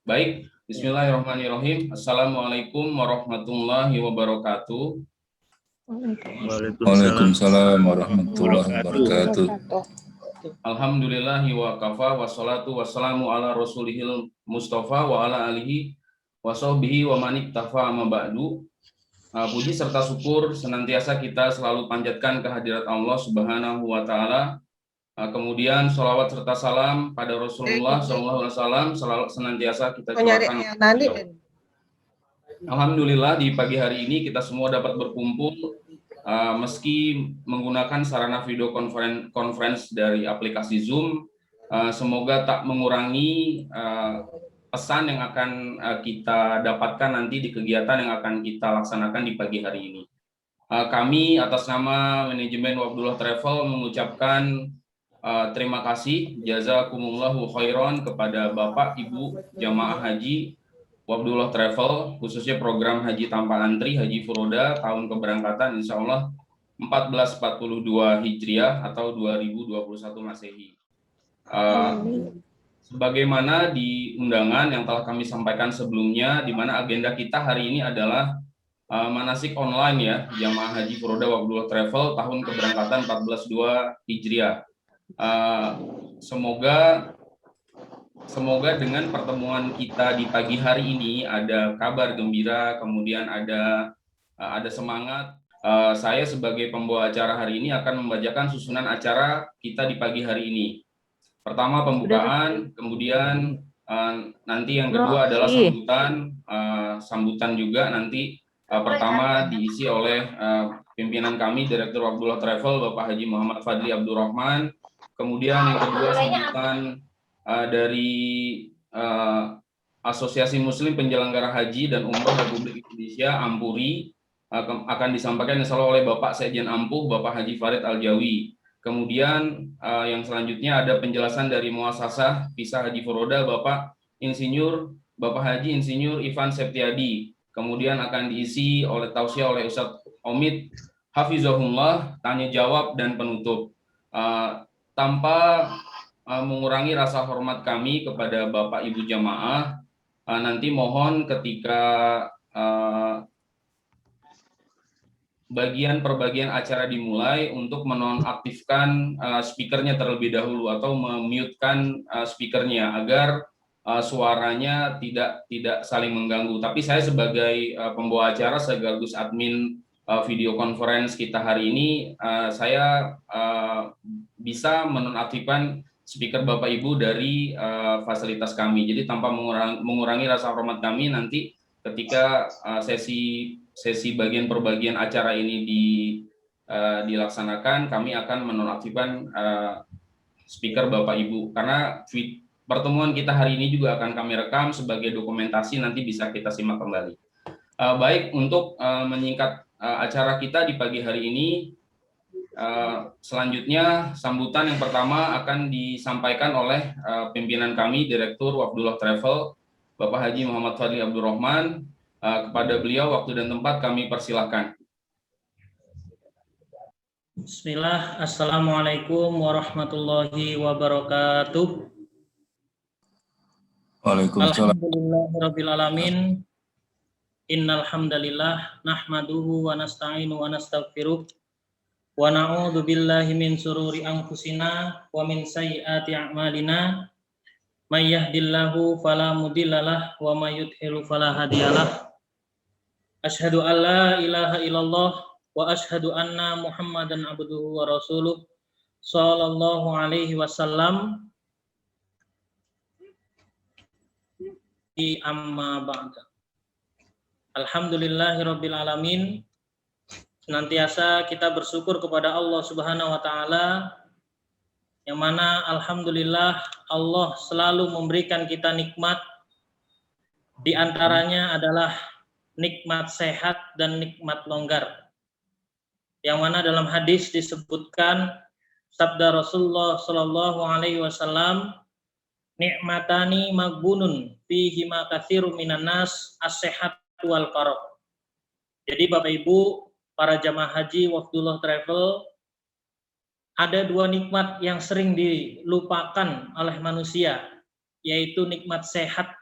Baik, bismillahirrahmanirrahim. Assalamualaikum warahmatullahi wabarakatuh. Waalaikumsalam warahmatullahi wabarakatuh. Alhamdulillahi wa kafa wassalatu wassalamu ala rasulihil mustafa wa ala alihi wa sahbihi wa manik tafa amma ba'du. Puji serta syukur senantiasa kita selalu panjatkan kehadirat Allah Subhanahu wa taala. Kemudian sholawat serta salam pada Rasulullah SAW selalu senantiasa kita curahkan. Alhamdulillah di pagi hari ini kita semua dapat berkumpul meski menggunakan sarana video conference dari aplikasi Zoom. Semoga tak mengurangi pesan yang akan kita dapatkan nanti di kegiatan yang akan kita laksanakan di pagi hari ini. Kami atas nama manajemen Wabdullah Travel mengucapkan terima kasih jazakumullahu khairan kepada Bapak Ibu jamaah haji Wabdullah Travel, khususnya program haji tanpa antri Haji Furoda tahun keberangkatan insya Allah 1442 Hijriah atau 2021 Masehi. Sebagaimana di undangan yang telah kami sampaikan sebelumnya, di mana agenda kita hari ini adalah manasik online ya, jamaah Haji Furoda Wabdullah Travel tahun keberangkatan 1442 Hijriah. Semoga dengan pertemuan kita di pagi hari ini ada kabar gembira, kemudian ada semangat. Saya sebagai pembawa acara hari ini akan membacakan susunan acara kita di pagi hari ini. Pertama pembukaan, kemudian nanti yang kedua adalah sambutan juga nanti pertama diisi oleh pimpinan kami Direktur Wabdullah Travel Bapak Haji Muhammad Fadli Abdurrahman. Kemudian yang kedua sambutan dari Asosiasi Muslim Penyelenggara Haji dan Umroh Republik Indonesia Ampuri akan disampaikan insya Allah oleh Bapak Sekjen Ampuh Bapak Haji Farid Al-Jawi. Kemudian yang selanjutnya ada penjelasan dari Muasasah Visa Haji Furoda Bapak Haji Insinyur Ivan Septiadi. Kemudian akan diisi oleh tausiah oleh Ustadz Omid Hafizahullah, tanya jawab dan penutup. Tanpa mengurangi rasa hormat kami kepada Bapak Ibu jamaah, nanti mohon ketika bagian per bagian acara dimulai untuk menonaktifkan speakernya terlebih dahulu atau memute-kan speakernya agar suaranya tidak saling mengganggu. Tapi saya sebagai pembawa acara sekaligus admin video conference kita hari ini, saya bisa menonaktifkan speaker Bapak Ibu dari fasilitas kami. Jadi tanpa mengurangi rasa hormat kami nanti ketika sesi bagian per bagian acara ini dilaksanakan, kami akan menonaktifkan speaker Bapak Ibu karena pertemuan kita hari ini juga akan kami rekam sebagai dokumentasi, nanti bisa kita simak kembali. Baik, untuk menyingkat acara kita di pagi hari ini, selanjutnya sambutan yang pertama akan disampaikan oleh pimpinan kami Direktur Wabdullah Travel Bapak Haji Muhammad Fadli Abdurrahman. Kepada beliau waktu dan tempat kami persilahkan. Bismillah, Assalamualaikum warahmatullahi wabarakatuh. Waalaikumsalam. Alhamdulillahirrabbilalamin. Innal hamdalillah nahmaduhu wa nasta'inu wa nastaghfiruh wa na'udzu billahi min sururi anfusina wa min sayyiati a'malina. May yahdihillahu fala mudhillalah wa may yudhlil fala hadiyalah. Asyhadu an la ilaha illallah wa asyhadu anna Muhammadan abduhu wa rasuluh sallallahu alaihi wasallam. Amma ba'da. Alhamdulillahirabbil alamin. Senantiasa kita bersyukur kepada Allah Subhanahu wa taala, yang mana alhamdulillah Allah selalu memberikan kita nikmat, di antaranya adalah nikmat sehat dan nikmat longgar. Yang mana dalam hadis disebutkan sabda Rasulullah sallallahu alaihi wasallam, nikmatani magbunun fihi ma katsirun minan nas as-sehat wal qarab. Jadi Bapak Ibu para jamaah haji Wabdullah Travel, ada dua nikmat yang sering dilupakan oleh manusia, yaitu nikmat sehat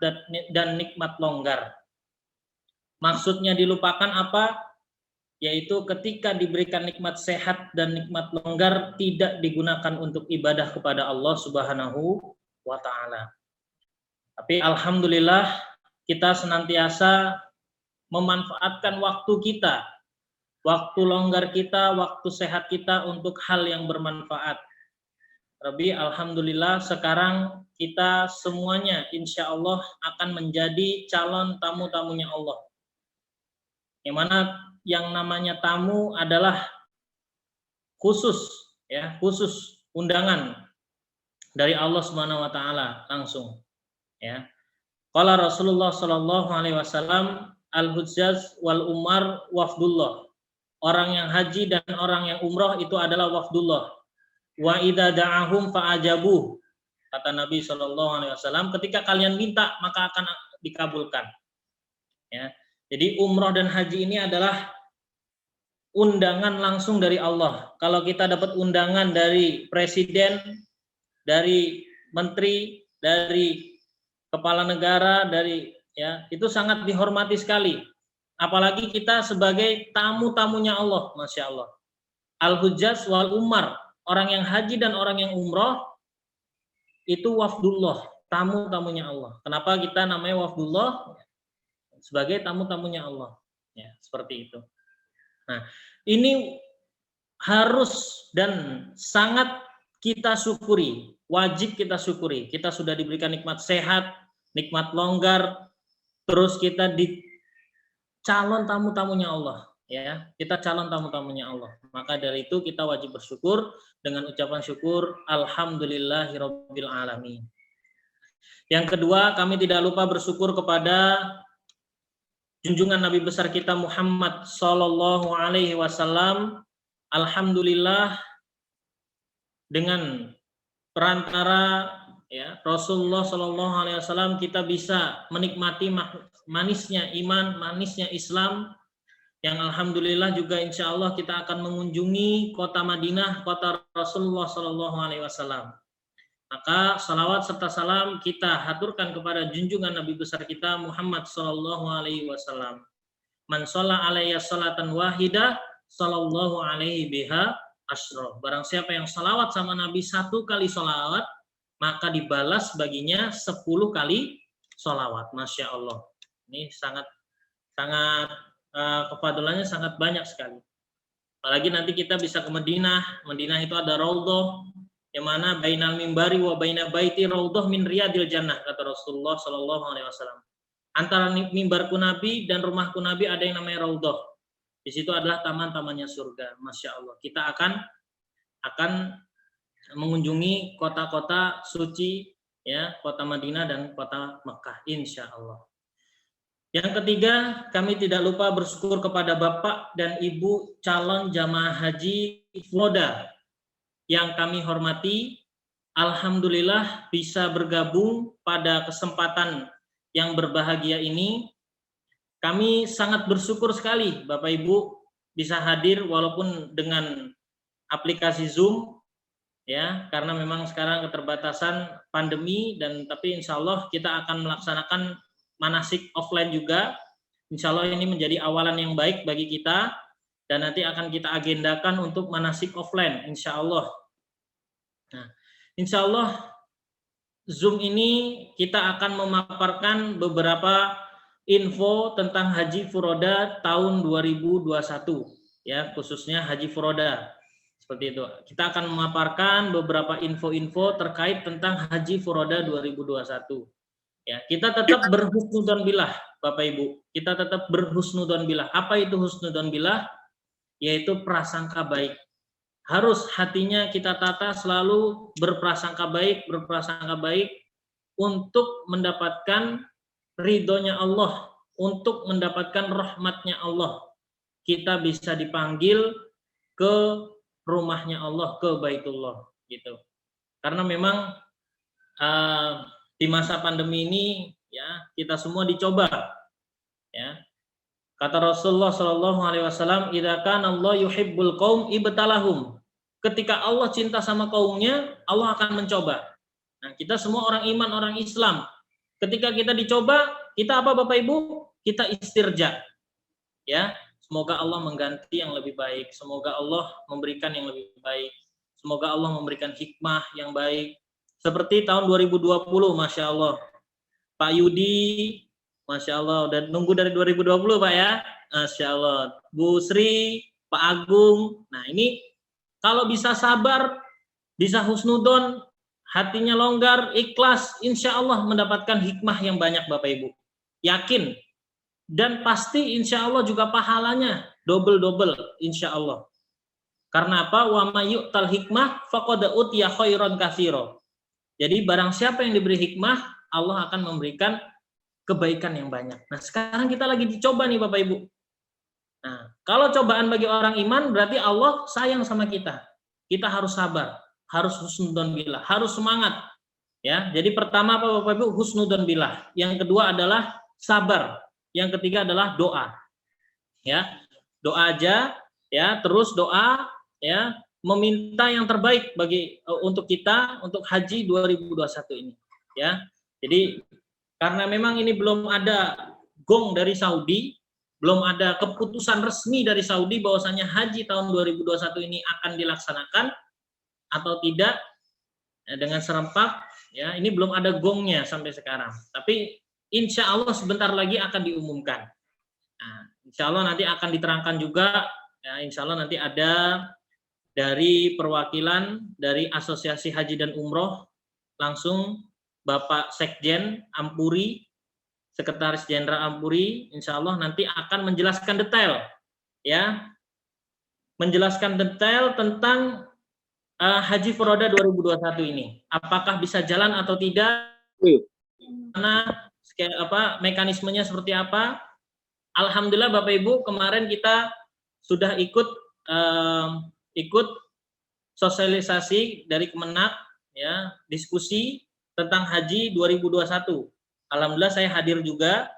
dan nikmat longgar. Maksudnya dilupakan apa? Yaitu ketika diberikan nikmat sehat dan nikmat longgar tidak digunakan untuk ibadah kepada Allah Subhanahu wa taala. Tapi alhamdulillah kita senantiasa memanfaatkan waktu kita, waktu longgar kita, waktu sehat kita untuk hal yang bermanfaat. Rabbi, alhamdulillah sekarang kita semuanya insya Allah akan menjadi calon tamu-tamunya Allah. Yang mana yang namanya tamu adalah khusus, ya, khusus undangan dari Allah Subhanahu wa taala langsung, ya. Qala Rasulullah sallallahu alaihi wasallam, al-hujjaz wal umar wafdullah. Orang yang haji dan orang yang umroh itu adalah wafdullah. Wa idza da'ahum fa'ajabuh. Kata Nabi sallallahu alaihi wasallam, ketika kalian minta maka akan dikabulkan. Ya. Jadi umroh dan haji ini adalah undangan langsung dari Allah. Kalau kita dapat undangan dari presiden, dari menteri, dari kepala negara, dari, ya, itu sangat dihormati sekali. Apalagi kita sebagai tamu-tamunya Allah, Masya Allah. Al-hujjaz wal umar, orang yang haji dan orang yang umroh itu wafdullah, tamu-tamunya Allah. Kenapa kita namanya wafdullah? Sebagai tamu-tamunya Allah, ya, seperti itu. Nah, ini harus dan sangat kita syukuri, wajib kita syukuri. Kita sudah diberikan nikmat sehat, nikmat longgar, terus kita di calon tamu-tamunya Allah, ya. Kita calon tamu-tamunya Allah. Maka dari itu kita wajib bersyukur dengan ucapan syukur alhamdulillahirabbil alamin. Yang kedua, kami tidak lupa bersyukur kepada junjungan Nabi besar kita Muhammad sallallahu alaihi wasallam. Alhamdulillah dengan perantara, ya, Rasulullah sallallahu alaihi wasallam kita bisa menikmati manisnya iman, manisnya Islam, yang alhamdulillah juga insya Allah kita akan mengunjungi kota Madinah, kota Rasulullah sallallahu alaihi wasallam. Maka salawat serta salam kita haturkan kepada junjungan Nabi besar kita Muhammad sallallahu alaihi wasallam. Man shalla alayya salatan wahidah sallallahu alaihi biha asyra. Barang siapa yang salawat sama Nabi 1 kali salawat, maka dibalas baginya 10 kali salawat. Masya Allah. Ini sangat kefadalannya sangat banyak sekali. Apalagi nanti kita bisa ke Madinah. Madinah itu ada raudhah, yang mana bainal mimbari wa baina baiti raudhah min riyadil jannah, kata Rasulullah sallallahu alaihi wasallam. Antara mimbarku Nabi dan rumahku Nabi ada yang namanya raudhah. Di situ adalah taman-tamannya surga. Masya Allah. Kita akan mengunjungi kota-kota suci, ya, kota Madinah dan kota Mekah, insya Allah. Yang ketiga, kami tidak lupa bersyukur kepada Bapak dan Ibu calon jamaah haji Floda yang kami hormati. Alhamdulillah bisa bergabung pada kesempatan yang berbahagia ini. Kami sangat bersyukur sekali Bapak Ibu bisa hadir walaupun dengan aplikasi Zoom, ya, karena memang sekarang keterbatasan pandemi, dan tapi insya Allah kita akan melaksanakan manasik offline juga. Insya Allah ini menjadi awalan yang baik bagi kita, dan nanti akan kita agendakan untuk manasik offline, insya Allah. Nah, insya Allah Zoom ini kita akan memaparkan beberapa info tentang Haji Furoda tahun 2021, ya, khususnya Haji Furoda. Seperti itu. Kita akan memaparkan beberapa info-info terkait tentang Haji Furoda 2021. Ya, kita tetap berhusnudzon billah, Bapak Ibu. Kita tetap berhusnudzon billah. Apa itu husnudzon billah? Yaitu prasangka baik. Harus hatinya kita tata selalu berprasangka baik untuk mendapatkan ridhonya Allah, untuk mendapatkan rahmatnya Allah. Kita bisa dipanggil ke rumahnya Allah, ke Baitullah, gitu. Karena memang di masa pandemi ini, ya, kita semua dicoba, ya. Kata Rasulullah Shallallahu Alaihi Wasallam, "Idza kana Allah yuhibbul qaum ibtalahum." Ketika Allah cinta sama kaumnya, Allah akan mencoba. Nah, kita semua orang iman, orang Islam. Ketika kita dicoba, kita apa Bapak Ibu? Kita istirja. Ya, semoga Allah mengganti yang lebih baik. Semoga Allah memberikan yang lebih baik. Semoga Allah memberikan hikmah yang baik. Seperti tahun 2020, Masya Allah. Pak Yudi, Masya Allah, udah nunggu dari 2020 Pak ya. Masya Allah. Bu Sri, Pak Agung. Nah ini kalau bisa sabar, bisa husnudon, hatinya longgar, ikhlas, insya Allah mendapatkan hikmah yang banyak Bapak Ibu. Yakin. Dan pasti insya Allah juga pahalanya double-double insya Allah. Karena apa? Wa may yu'tal hikmah faqad utiya khairan katsira. Jadi barang siapa yang diberi hikmah, Allah akan memberikan kebaikan yang banyak. Nah, sekarang kita lagi dicoba nih Bapak Ibu. Nah, kalau cobaan bagi orang iman berarti Allah sayang sama kita. Kita harus sabar, harus husnudon billah, harus semangat. Ya, jadi pertama apa Bapak Ibu? Husnudon billah. Yang kedua adalah sabar. Yang ketiga adalah doa. Ya, doa aja ya, terus doa ya, meminta yang terbaik bagi untuk kita untuk haji 2021 ini ya. Jadi karena memang ini belum ada gong dari Saudi, belum ada keputusan resmi dari Saudi bahwasanya haji tahun 2021 ini akan dilaksanakan atau tidak ya, dengan serempak ya, ini belum ada gongnya sampai sekarang. Tapi insya Allah sebentar lagi akan diumumkan. Nah, insya Allah nanti akan diterangkan juga ya, insya Allah nanti ada dari perwakilan dari Asosiasi Haji dan Umroh langsung Bapak Sekjen Ampuri, Sekretaris Jenderal Ampuri, insya Allah nanti akan menjelaskan detail, ya, menjelaskan detail tentang Haji Furoda 2021 ini, apakah bisa jalan atau tidak, karena mekanismenya seperti apa. Alhamdulillah Bapak Ibu, kemarin kita sudah ikut sosialisasi dari Kemenak ya, diskusi tentang haji 2021. Alhamdulillah saya hadir juga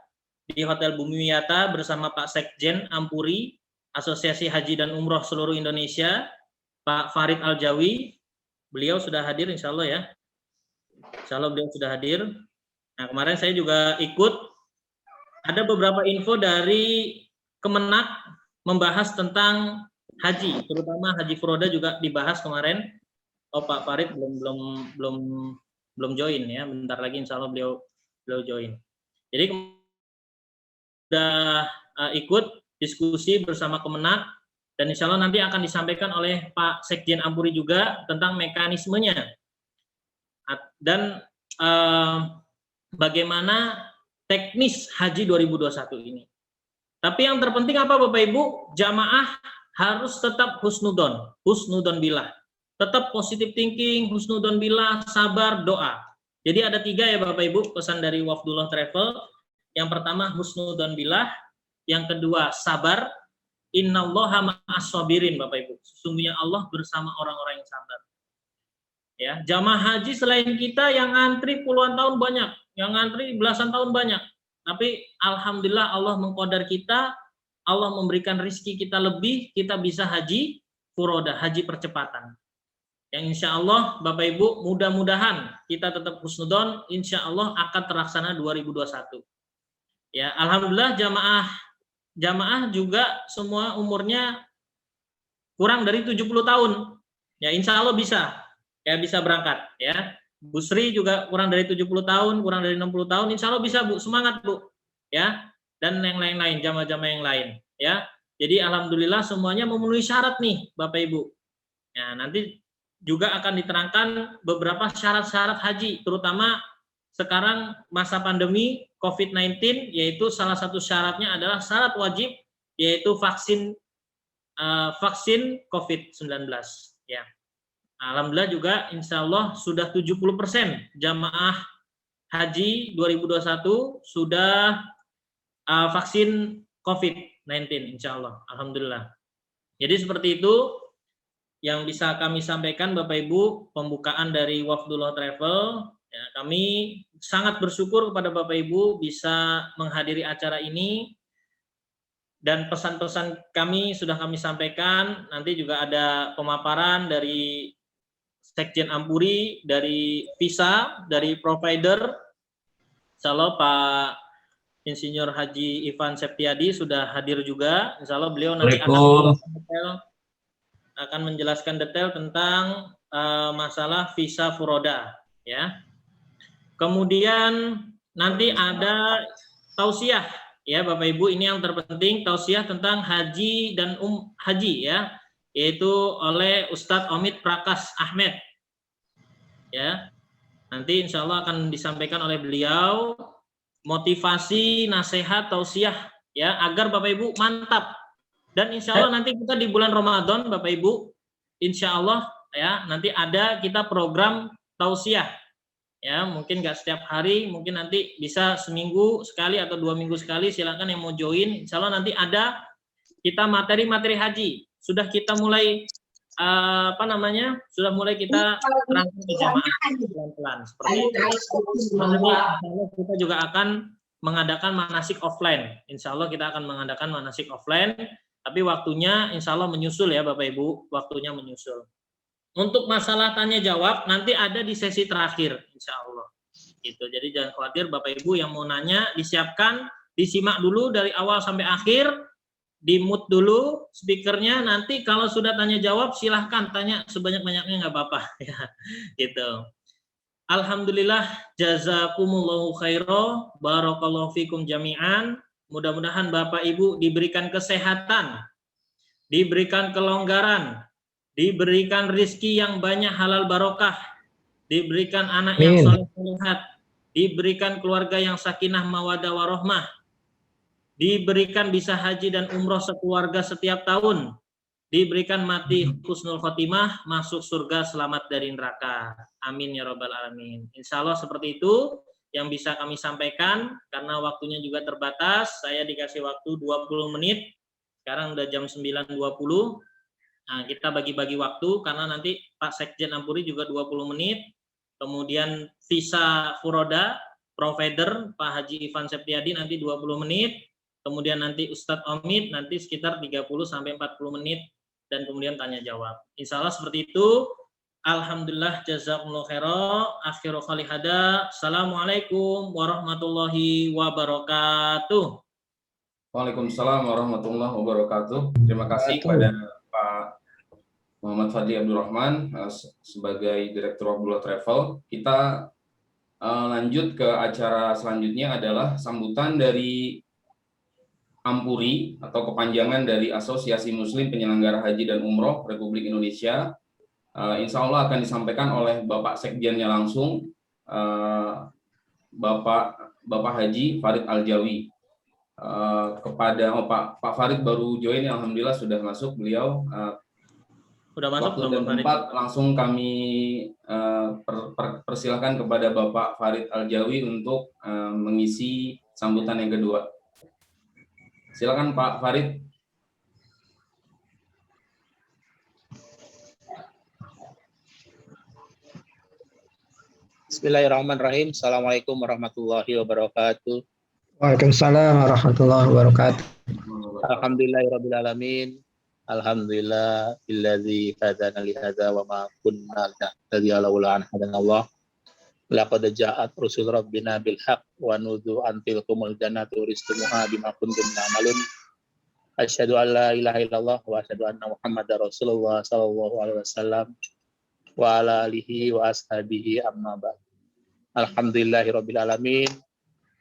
di Hotel Bumi Wiyata bersama Pak Sekjen Ampuri Asosiasi Haji dan Umroh seluruh Indonesia, Pak Farid Aljawi. Beliau sudah hadir insya Allah ya. Insya Allah beliau sudah hadir. Nah, kemarin saya juga ikut, ada beberapa info dari Kemenak membahas tentang haji, terutama Haji Furoda juga dibahas kemarin. Oh, Pak Farid belum join ya. Bentar lagi insya Allah beliau join. Jadi sudah ikut diskusi bersama Kemenak dan insya Allah nanti akan disampaikan oleh Pak Sekjen Ampuri juga tentang mekanismenya dan bagaimana teknis haji 2021 ini. Tapi yang terpenting apa Bapak Ibu? Jamaah harus tetap husnudon billah. Tetap positive thinking, husnudon billah, sabar, doa. Jadi ada 3 ya Bapak Ibu pesan dari Wafdullah Travel. Yang pertama husnudon billah, yang kedua sabar. Innallaha ma'as sabirin Bapak Ibu. Sesungguhnya Allah bersama orang-orang yang sabar. Ya, jamaah haji selain kita yang antri puluhan tahun banyak, yang antri belasan tahun banyak. Tapi alhamdulillah Allah mengqadar kita, Allah memberikan rizki kita lebih, kita bisa haji furoda, haji percepatan. Yang insya Allah Bapak Ibu mudah-mudahan kita tetap husnudon, insya Allah akan terlaksana 2021. Ya, alhamdulillah jamaah juga semua umurnya kurang dari 70 tahun. Ya, insya Allah bisa berangkat ya. Bu Sri juga kurang dari 70 tahun, kurang dari 60 tahun, insya Allah bisa Bu, semangat Bu ya, dan yang lain-lain, jamaah-jamaah yang lain ya. Jadi alhamdulillah semuanya memenuhi syarat nih Bapak Ibu. Nah, nanti juga akan diterangkan beberapa syarat-syarat haji, terutama sekarang masa pandemi COVID-19, yaitu salah satu syaratnya adalah syarat wajib, yaitu vaksin COVID-19 ya. Alhamdulillah juga insya Allah sudah 70% jamaah haji 2021 sudah vaksin COVID-19 insya Allah. Alhamdulillah. Jadi seperti itu yang bisa kami sampaikan Bapak Ibu, pembukaan dari Wafdullah Travel. Ya, kami sangat bersyukur kepada Bapak Ibu bisa menghadiri acara ini. Dan pesan-pesan kami sudah kami sampaikan. Nanti juga ada pemaparan dari Sekjen Ampuri, dari visa, dari provider. Insya Allah Pak Insinyur Haji Ivan Septiadi sudah hadir juga. Insya Allah beliau nanti akan menjelaskan detail tentang masalah visa furoda, ya. Kemudian nanti ada tausiah, ya Bapak Ibu, ini yang terpenting, tausiah tentang haji dan haji, ya, yaitu oleh Ustadz Omid Prakas Ahmed, ya. Nanti insya Allah akan disampaikan oleh beliau motivasi, nasihat, tausiah, ya, agar Bapak Ibu mantap. Dan insya Allah nanti kita di bulan Ramadan, Bapak Ibu, insya Allah ya nanti ada kita program tausiah, ya, mungkin nggak setiap hari, mungkin nanti bisa seminggu sekali atau 2 minggu sekali. Silakan yang mau join. Insya Allah nanti ada kita materi-materi haji. Sudah kita mulai sudah mulai kita terangkan ke jamaah pelan-pelan seperti itu. Kita juga akan mengadakan manasik offline. Insya Allah kita akan mengadakan manasik offline, tapi waktunya insya Allah menyusul ya Bapak Ibu, waktunya menyusul. Untuk masalah tanya jawab nanti ada di sesi terakhir insya Allah. Gitu. Jadi jangan khawatir Bapak Ibu yang mau nanya, disiapkan, disimak dulu dari awal sampai akhir, di mute dulu speakernya. Nanti kalau sudah tanya jawab silahkan tanya sebanyak-banyaknya, nggak apa-apa ya. Gitu. Alhamdulillah, jazakumullahu khairan, barakallahu fikum jami'an. Mudah-mudahan Bapak Ibu diberikan kesehatan, diberikan kelonggaran, diberikan rizki yang banyak halal barokah, diberikan anak yang soleh solehat, diberikan keluarga yang sakinah mawadah warohmah, diberikan bisa haji dan umroh sekeluarga setiap tahun, diberikan mati husnul khotimah, masuk surga selamat dari neraka. Amin ya rabbal alamin. Insya Allah seperti itu yang bisa kami sampaikan, karena waktunya juga terbatas. Saya dikasih waktu 20 menit, sekarang udah jam 9.20. Nah, kita bagi-bagi waktu, karena nanti Pak Sekjen Ampuri juga 20 menit, kemudian visa furoda, provider Pak Haji Ivan Septiadi nanti 20 menit, kemudian nanti Ustadz Omid nanti sekitar 30-40 menit, dan kemudian tanya jawab. Insya Allah seperti itu. Alhamdulillah, jazakumullah khairan. Akhirul qali hada. Assalamualaikum warahmatullahi wabarakatuh. Waalaikumsalam warahmatullahi wabarakatuh. Terima kasih kepada Pak Muhammad Fadli Abdurrahman sebagai Direktur Abdullah Travel. Kita lanjut ke acara selanjutnya adalah sambutan dari Ampuri atau kepanjangan dari Asosiasi Muslim Penyelenggara Haji dan Umroh Republik Indonesia. Insya Allah akan disampaikan oleh Bapak Sekjennya langsung, Bapak Haji Farid Aljawi. Kepada Pak Farid baru join, alhamdulillah sudah masuk beliau. Sudah masuk waktu dan tempat langsung kami persilahkan kepada Bapak Farid Aljawi untuk mengisi sambutan yang kedua. Silakan Pak Farid. Bismillahirrahmanirrahim. Assalamualaikum warahmatullahi wabarakatuh. Waalaikumsalam warahmatullahi wabarakatuh. Alhamdulillahirabbil alamin. Alhamdulillah illadzi hadana li hadza wa ma kunna linahtadiya laula an hadanallah. Laqad ja'at rusul rabbina bil haqq wa nudzu antilkumul jannatu uristumuha bima kuntum ta'malun. Asyhadu an la ilaha illallah wa asyhadu anna Muhammadar Rasulullah sallallahu alaihi wasallam wa ala alihi wa ashabihi amma ba'd. Alhamdulillahirabbil alamin.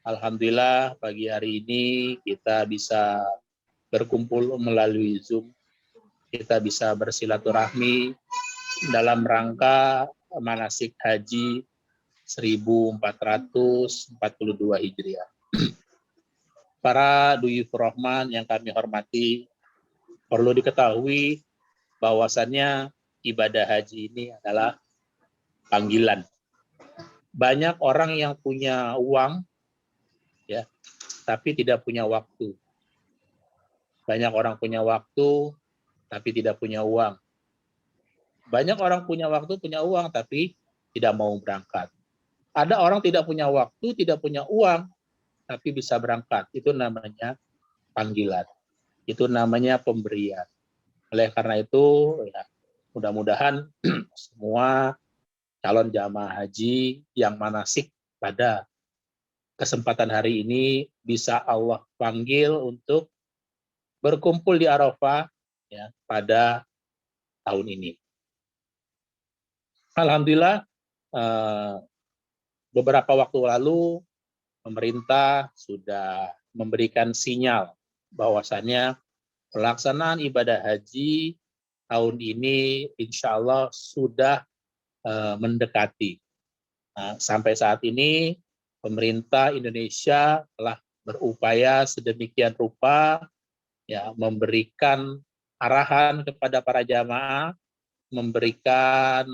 Alhamdulillah pagi hari ini kita bisa berkumpul melalui Zoom. Kita bisa bersilaturahmi dalam rangka manasik haji 1442 Hijriah. Para duyufur rahman yang kami hormati, perlu diketahui bahwasannya ibadah haji ini adalah panggilan. Banyak orang yang punya uang, ya, tapi tidak punya waktu. Banyak orang punya waktu, tapi tidak punya uang. Banyak orang punya waktu, punya uang, tapi tidak mau berangkat. Ada orang tidak punya waktu, tidak punya uang, tapi bisa berangkat. Itu namanya panggilan. Itu namanya pemberian. Oleh karena itu, ya, mudah-mudahan semua calon jamaah haji yang manasik pada kesempatan hari ini bisa Allah panggil untuk berkumpul di Arafah ya, pada tahun ini. Alhamdulillah, beberapa waktu lalu pemerintah sudah memberikan sinyal bahwasannya pelaksanaan ibadah haji tahun ini insya Allah sudah mendekati. Nah, sampai saat ini pemerintah Indonesia telah berupaya sedemikian rupa ya, memberikan arahan kepada para jamaah, memberikan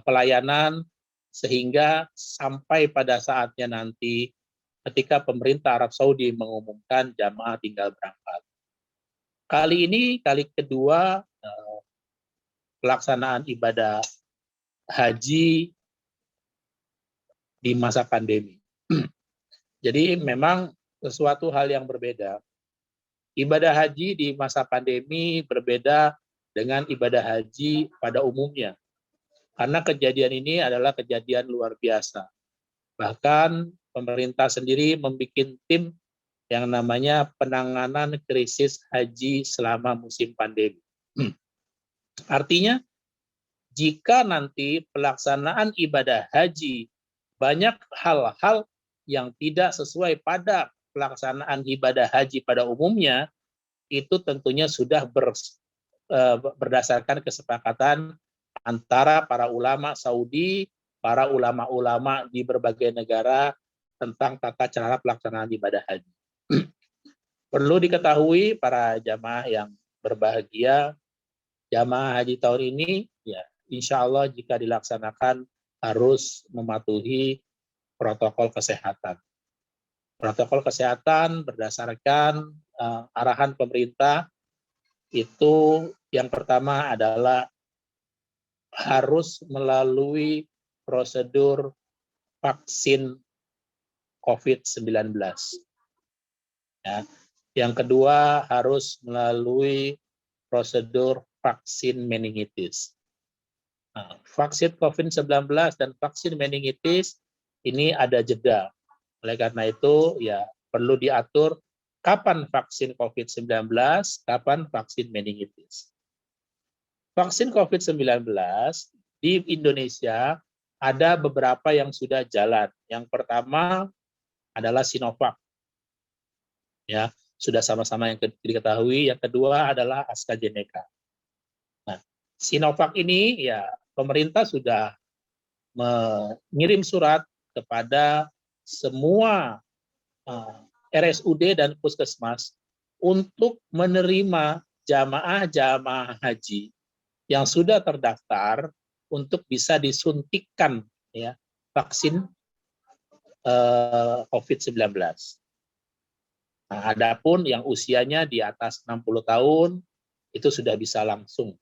pelayanan sehingga sampai pada saatnya nanti ketika pemerintah Arab Saudi mengumumkan jamaah tinggal berangkat. Kali ini kali kedua pelaksanaan ibadah haji di masa pandemi. Jadi memang sesuatu hal yang berbeda. Ibadah haji di masa pandemi berbeda dengan ibadah haji pada umumnya. Karena kejadian ini adalah kejadian luar biasa. Bahkan pemerintah sendiri membuat tim yang namanya penanganan krisis haji selama musim pandemi. Artinya, jika nanti pelaksanaan ibadah haji banyak hal-hal yang tidak sesuai pada pelaksanaan ibadah haji pada umumnya, itu tentunya sudah berdasarkan kesepakatan antara para ulama Saudi, para ulama-ulama di berbagai negara tentang tata cara pelaksanaan ibadah haji. Perlu diketahui para jamaah yang berbahagia, jamaah haji tahun ini ya insya Allah jika dilaksanakan harus mematuhi protokol kesehatan. Protokol kesehatan berdasarkan arahan pemerintah itu yang pertama adalah harus melalui prosedur vaksin COVID-19. Ya. Yang kedua harus melalui prosedur vaksin meningitis. Nah, vaksin COVID-19 dan vaksin meningitis ini ada jeda. Oleh karena itu, ya perlu diatur kapan vaksin COVID-19, kapan vaksin meningitis. Vaksin COVID-19 di Indonesia ada beberapa yang sudah jalan. Yang pertama adalah Sinovac. Ya, sudah sama-sama yang diketahui. Yang kedua adalah AstraZeneca. Nah, Sinovac ini ya pemerintah sudah mengirim surat kepada semua RSUD dan puskesmas untuk menerima jamaah-jamaah haji yang sudah terdaftar untuk bisa disuntikkan ya vaksin COVID-19. Nah, adapun yang usianya di atas 60 tahun itu sudah bisa langsung.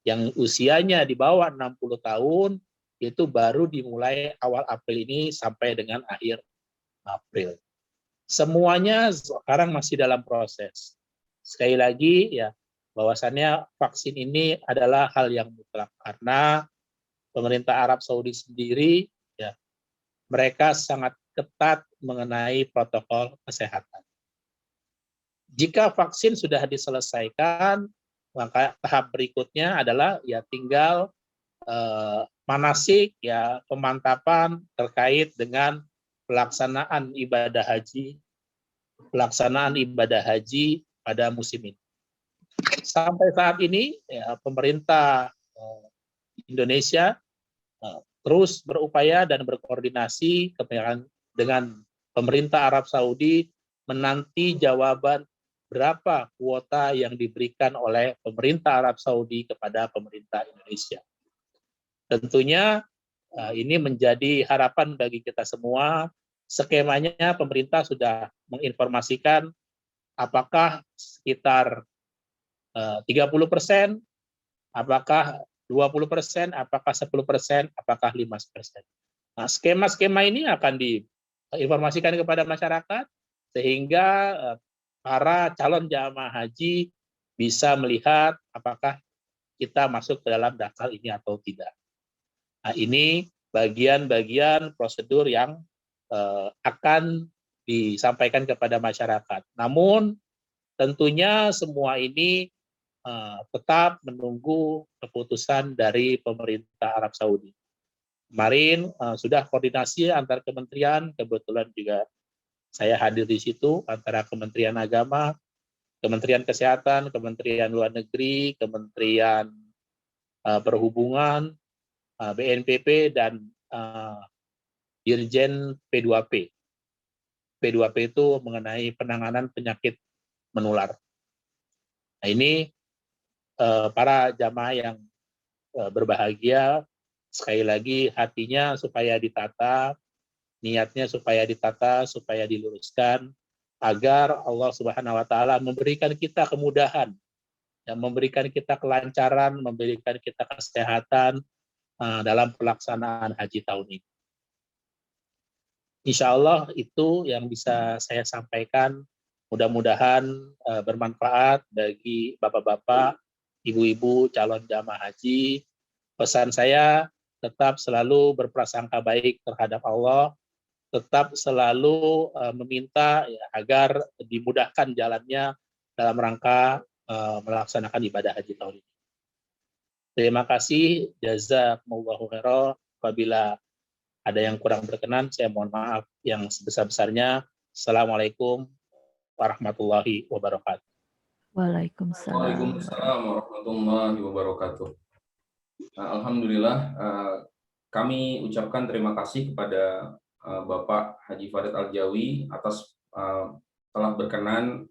Yang usianya di bawah 60 tahun itu baru dimulai awal April ini sampai dengan akhir April. Semuanya sekarang masih dalam proses. Sekali lagi ya bahwasannya vaksin ini adalah hal yang mutlak karena pemerintah Arab Saudi sendiri ya mereka sangat ketat mengenai protokol kesehatan. Jika vaksin sudah diselesaikan, maka tahap berikutnya adalah ya tinggal manasik ya pemantapan terkait dengan pelaksanaan ibadah haji pada musim ini. Sampai saat ini ya, pemerintah Indonesia terus berupaya dan berkoordinasi dengan pemerintah Arab Saudi menanti jawaban berapa kuota yang diberikan oleh pemerintah Arab Saudi kepada pemerintah Indonesia. Tentunya ini menjadi harapan bagi kita semua. Skemanya pemerintah sudah menginformasikan apakah sekitar 30%, apakah 20%, apakah 10%, apakah 5%. Nah, skema-skema ini akan diinformasikan kepada masyarakat sehingga para calon jamaah haji bisa melihat apakah kita masuk ke dalam daftar ini atau tidak. Nah, ini bagian-bagian prosedur yang akan disampaikan kepada masyarakat. Namun tentunya semua ini tetap menunggu keputusan dari pemerintah Arab Saudi. Kemarin sudah koordinasi antar kementerian, kebetulan juga saya hadir di situ, antara Kementerian Agama, Kementerian Kesehatan, Kementerian Luar Negeri, Kementerian Perhubungan, BNPB, dan Dirjen P2P. P2P itu mengenai penanganan penyakit menular. Nah, ini para jamaah yang berbahagia, sekali lagi hatinya supaya ditata, niatnya supaya ditata, supaya diluruskan, agar Allah Subhanahu wa Ta'ala memberikan kita kemudahan, dan memberikan kita kelancaran, memberikan kita kesehatan dalam pelaksanaan haji tahun ini. Insya Allah itu yang bisa saya sampaikan. Mudah-mudahan bermanfaat bagi bapak-bapak, ibu-ibu calon jamaah haji. Pesan saya, tetap selalu berprasangka baik terhadap Allah, tetap selalu meminta ya, agar dimudahkan jalannya dalam rangka melaksanakan ibadah haji tahun ini. Terima kasih, jazakumullahu khairan. Apabila ada yang kurang berkenan, saya mohon maaf yang sebesar-besarnya. Assalamualaikum warahmatullahi wabarakatuh. Waalaikumsalam. Waalaikumsalam warahmatullahi wabarakatuh. Alhamdulillah, kami ucapkan terima kasih kepada Bapak Haji Farid Al-Jawi atas telah berkenan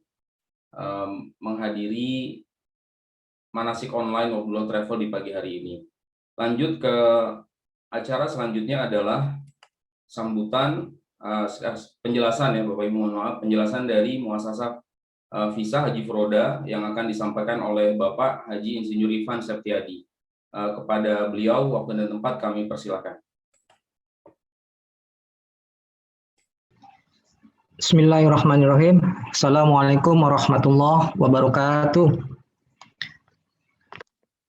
menghadiri manasik online Wafdullah Travel di pagi hari ini. Lanjut ke acara selanjutnya adalah sambutan penjelasan ya Bapak Ibu, mohon maaf, penjelasan dari Muasasah Visa Haji Furoda yang akan disampaikan oleh Bapak Haji Insinyur Ivan Septiadi. Kepada beliau, waktu dan tempat kami persilakan. Bismillahirrahmanirrahim. Assalamualaikum warahmatullahi wabarakatuh.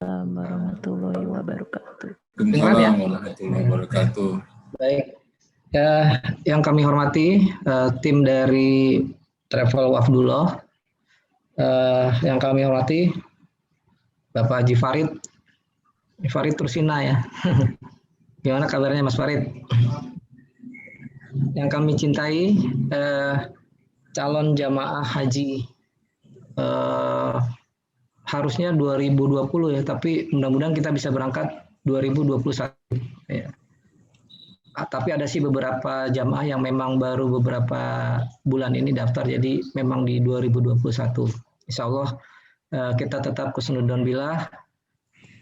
Warahmatullahi wabarakatuh. Waalaikumsalam warahmatullahi wabarakatuh. Baik, ya, yang kami hormati tim dari Travel Wafdullah, yang kami hormati Bapak Haji Farid Tursina ya. Gimana kabarnya Mas Farid? Yang kami cintai calon jamaah haji harusnya 2020 ya, tapi mudah-mudahan kita bisa berangkat 2021 ya. Tapi ada sih beberapa jamaah yang memang baru beberapa bulan ini daftar, jadi memang di 2021. Insya Allah kita tetap kusnudon billah,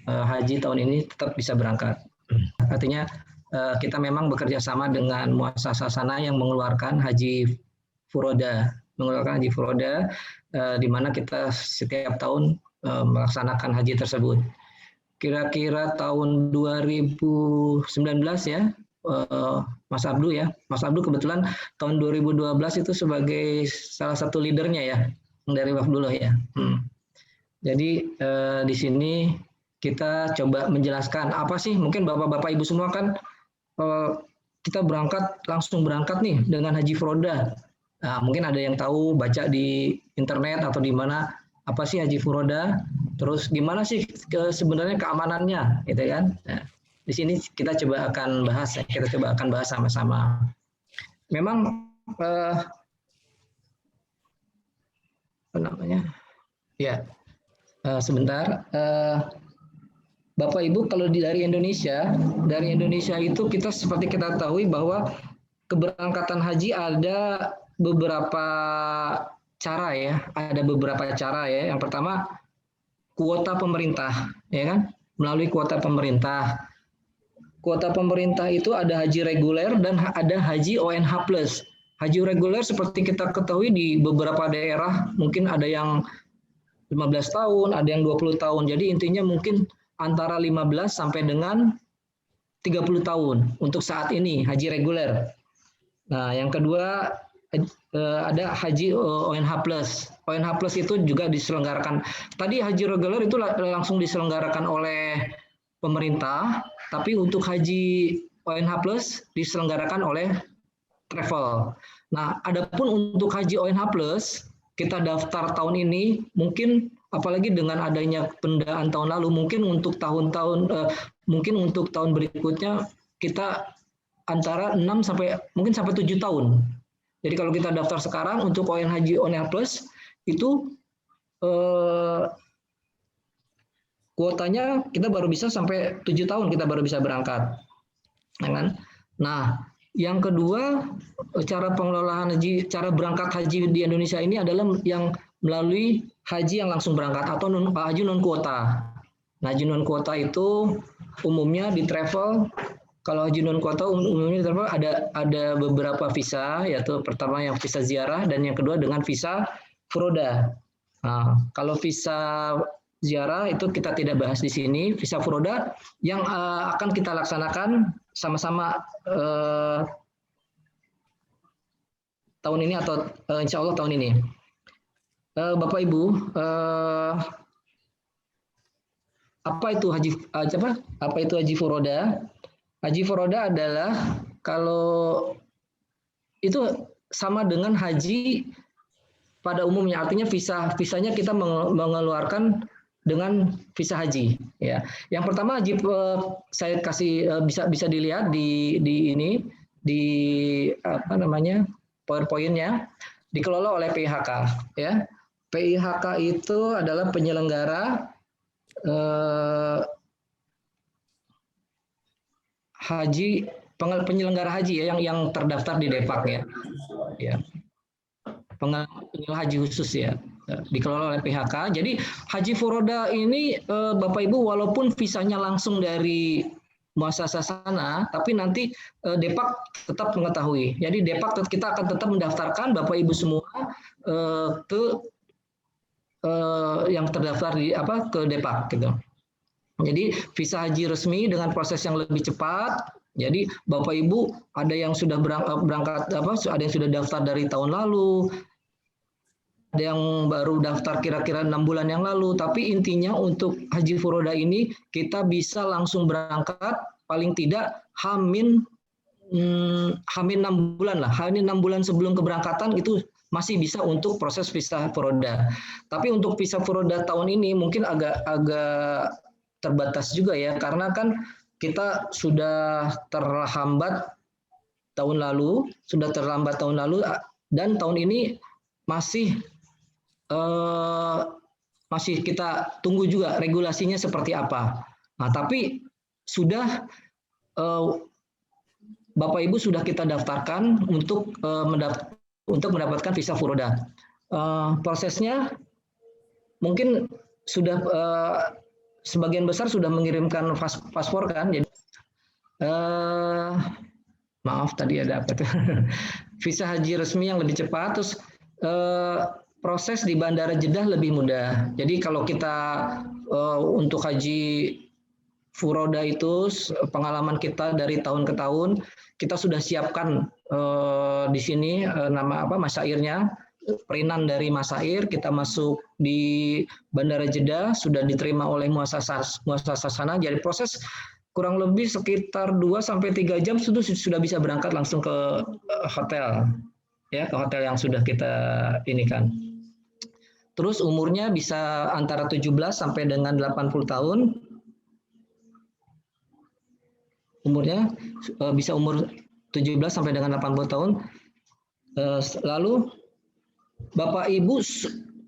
haji tahun ini tetap bisa berangkat. Artinya kita memang bekerja sama dengan muasasah sana yang mengeluarkan haji furoda, di mana kita setiap tahun melaksanakan haji tersebut. Kira-kira tahun 2019 ya, Mas Abdu ya. Mas Abdu kebetulan tahun 2012 itu sebagai salah satu leadernya ya dari Wafdullah ya. Jadi di sini kita coba menjelaskan apa sih, mungkin bapak-bapak ibu semua kan kita langsung berangkat nih dengan haji furoda. Nah, mungkin ada yang tahu baca di internet atau di mana apa sih haji furoda, terus gimana sih sebenarnya keamanannya, gitu kan? Nah, di sini kita coba akan bahas sama-sama. Memang apa namanya? Ya, sebentar. Bapak Ibu, kalau dari Indonesia itu kita seperti kita ketahui bahwa keberangkatan haji ada beberapa cara ya. Yang pertama kuota pemerintah, ya kan? Melalui kuota pemerintah. Kuota pemerintah itu ada haji reguler dan ada haji ONH+. Haji reguler seperti kita ketahui di beberapa daerah mungkin ada yang 15 tahun, ada yang 20 tahun. Jadi intinya mungkin antara 15 sampai dengan 30 tahun untuk saat ini haji reguler. Nah, yang kedua ada haji ONH Plus. ONH Plus itu juga diselenggarakan. Tadi haji reguler itu langsung diselenggarakan oleh pemerintah, tapi untuk haji ONH Plus diselenggarakan oleh travel. Nah, adapun untuk haji ONH Plus, kita daftar tahun ini, mungkin apalagi dengan adanya penundaan tahun lalu, mungkin untuk mungkin untuk tahun berikutnya kita antara 6 sampai 7 tahun. Jadi kalau kita daftar sekarang untuk haji ONH Plus itu kuotanya kita baru bisa sampai 7 tahun kita baru bisa berangkat. Nah, yang kedua, cara pengelolaan haji, cara berangkat haji di Indonesia ini adalah yang melalui haji yang langsung berangkat atau haji non kuota. Nah, haji non kuota itu umumnya di travel. Kalau haji non kuota umumnya di travel ada beberapa visa, yaitu pertama yang visa ziarah dan yang kedua dengan visa furoda. Nah, kalau visa ziarah itu kita tidak bahas di sini. Visa furoda yang akan kita laksanakan sama-sama tahun ini atau insya Allah tahun ini. Bapak Ibu, apa itu haji furoda? Haji furoda adalah kalau itu sama dengan haji pada umumnya, artinya visanya kita mengeluarkan dengan visa haji. Ya, yang pertama haji saya kasih bisa dilihat di ini di PowerPoint-nya dikelola oleh PIHK. Ya, PIHK itu adalah penyelenggara penyelenggara haji ya, yang terdaftar di Depak ya. Penyelenggara haji khusus ya, dikelola oleh PIHK. Jadi haji furoda ini Bapak Ibu walaupun visanya langsung dari muasasah sana, tapi nanti Depak tetap mengetahui. Jadi Depak kita akan tetap mendaftarkan Bapak Ibu semua yang terdaftar ke Depak gitu. Jadi visa haji resmi dengan proses yang lebih cepat. Jadi Bapak Ibu ada yang sudah berangkat ada yang sudah daftar dari tahun lalu, ada yang baru daftar kira-kira 6 bulan yang lalu. Tapi intinya untuk haji furoda ini kita bisa langsung berangkat paling tidak Hamin 6 bulan lah. Hamin 6 bulan sebelum keberangkatan itu masih bisa untuk proses visa furoda. Tapi untuk visa furoda tahun ini mungkin agak terbatas juga ya, karena kan kita sudah terlambat tahun lalu dan tahun ini masih kita tunggu juga regulasinya seperti apa. Nah, tapi sudah Bapak Ibu sudah kita daftarkan untuk mendapatkan visa furoda. Prosesnya mungkin sudah sebagian besar sudah mengirimkan paspor kan, jadi maaf tadi ada apa tuh visa haji resmi yang lebih cepat, terus proses di Bandara Jeddah lebih mudah. Jadi kalau kita untuk haji furoda itu pengalaman kita dari tahun ke tahun kita sudah siapkan di sini masyairnya. Perinan dari masair kita masuk di Bandara Jeddah sudah diterima oleh muasasah sana. Jadi proses kurang lebih sekitar 2-3 jam sudah bisa berangkat langsung ke hotel ya, ke hotel yang sudah kita inikan. Terus umurnya bisa antara 17 sampai dengan 80 tahun. Umurnya bisa umur 17 sampai dengan 80 tahun. Lalu Bapak Ibu,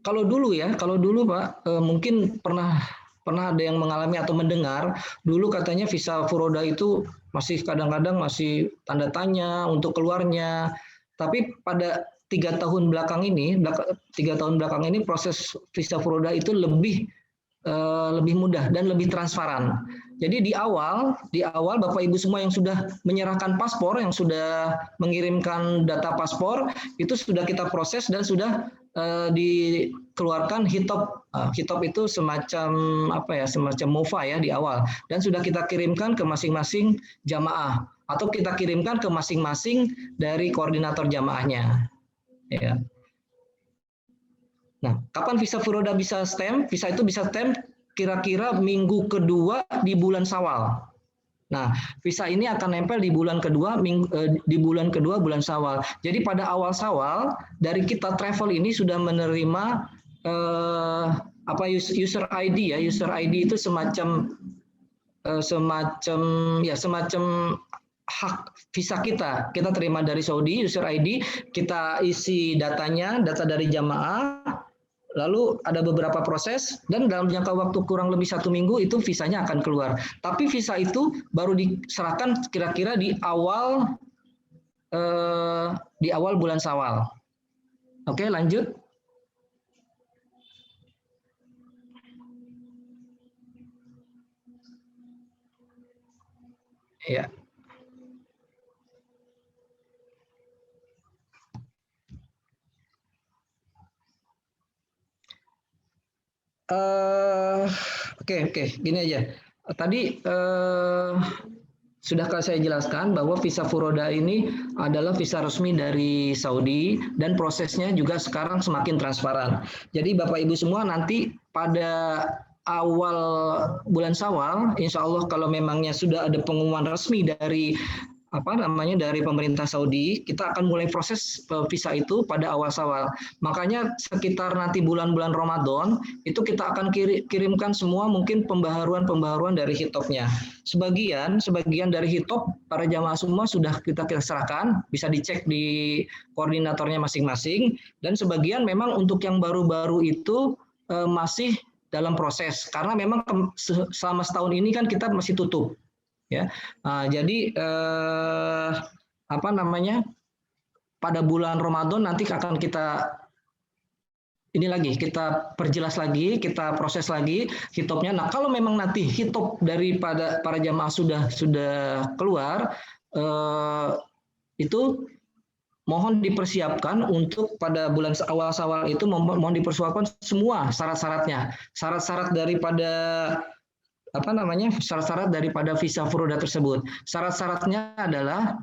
kalau dulu Pak, mungkin pernah ada yang mengalami atau mendengar, dulu katanya visa furoda itu masih kadang-kadang masih tanda tanya untuk keluarnya. Tapi pada 3 tahun belakang ini proses visa furoda itu lebih mudah dan lebih transparan. Jadi di awal Bapak Ibu semua yang sudah menyerahkan paspor, yang sudah mengirimkan data paspor, itu sudah kita proses dan sudah dikeluarkan hitop. Hitop itu semacam MOFA ya di awal, dan sudah kita kirimkan ke masing-masing jamaah atau kita kirimkan ke masing-masing dari koordinator jamaahnya. Ya. Nah, kapan visa furoda bisa stem? Visa itu bisa stem kira-kira minggu kedua di bulan Syawal. Nah, visa ini akan nempel di bulan kedua, bulan Syawal. Jadi pada awal Syawal dari kita travel ini sudah menerima user ID ya. User ID itu semacam hak visa kita. Kita terima dari Saudi user ID, kita isi datanya, data dari jamaah. Lalu ada beberapa proses dan dalam jangka waktu kurang lebih 1 minggu itu visanya akan keluar. Tapi visa itu baru diserahkan kira-kira di awal bulan Syawal. Oke, lanjut. Ya. Oke, gini aja. Tadi sudah saya jelaskan bahwa visa furoda ini adalah visa resmi dari Saudi dan prosesnya juga sekarang semakin transparan. Jadi Bapak Ibu semua nanti pada awal bulan Syawal, insya Allah kalau memangnya sudah ada pengumuman resmi dari dari pemerintah Saudi, kita akan mulai proses visa itu pada awal Syawal. Makanya sekitar nanti bulan-bulan Ramadan itu kita akan kirimkan semua mungkin pembaharuan dari hitopnya. Sebagian dari hitop para jamaah semua sudah kita serahkan, bisa dicek di koordinatornya masing-masing. Dan sebagian memang untuk yang baru-baru itu masih dalam proses karena memang selama setahun ini kan kita masih tutup. Ya, jadi pada bulan Ramadan nanti akan kita perjelas lagi, kita proses lagi hitopnya. Nah, kalau memang nanti hitop daripada para jamaah sudah keluar, itu mohon dipersiapkan untuk pada bulan awal Syawal itu mohon dipersiapkan semua syarat-syaratnya, syarat-syarat daripada visa furoda tersebut. Syarat-syaratnya adalah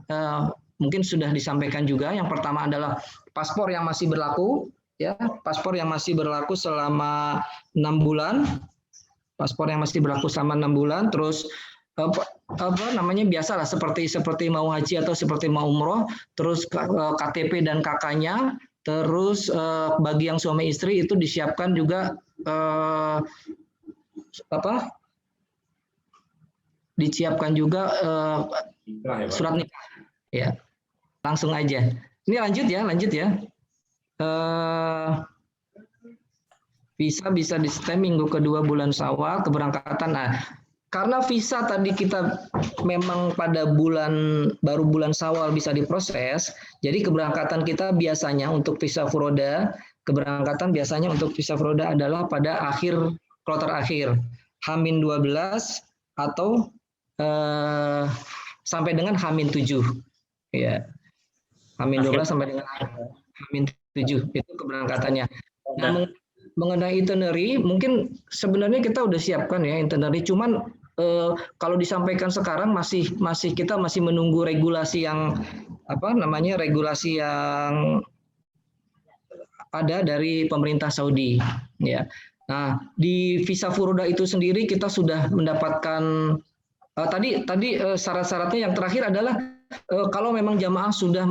mungkin sudah disampaikan juga. Yang pertama adalah paspor yang masih berlaku, ya, paspor yang masih berlaku selama 6 bulan, paspor yang masih berlaku selama 6 bulan. Terus biasalah seperti mau haji atau seperti mau umroh. Terus KTP dan KK-nya. Terus bagi yang suami istri itu disiapkan juga surat nikah. Ya, langsung aja. Ini lanjut ya. Visa bisa di stem minggu kedua bulan Syawal keberangkatan. Nah, karena visa tadi kita memang pada baru bulan Syawal bisa diproses, jadi keberangkatan kita biasanya untuk visa furoda, adalah pada kloter akhir, H-12 atau sampai dengan H-7. Ya. H-12 sampai dengan H-7 itu keberangkatannya. Nah, mengenai itinerary, mungkin sebenarnya kita udah siapkan ya itinerary, cuman kalau disampaikan sekarang kita masih menunggu regulasi yang ada dari pemerintah Saudi, ya. Nah, di visa furoda itu sendiri kita sudah mendapatkan tadi syarat-syaratnya yang terakhir adalah kalau memang jamaah sudah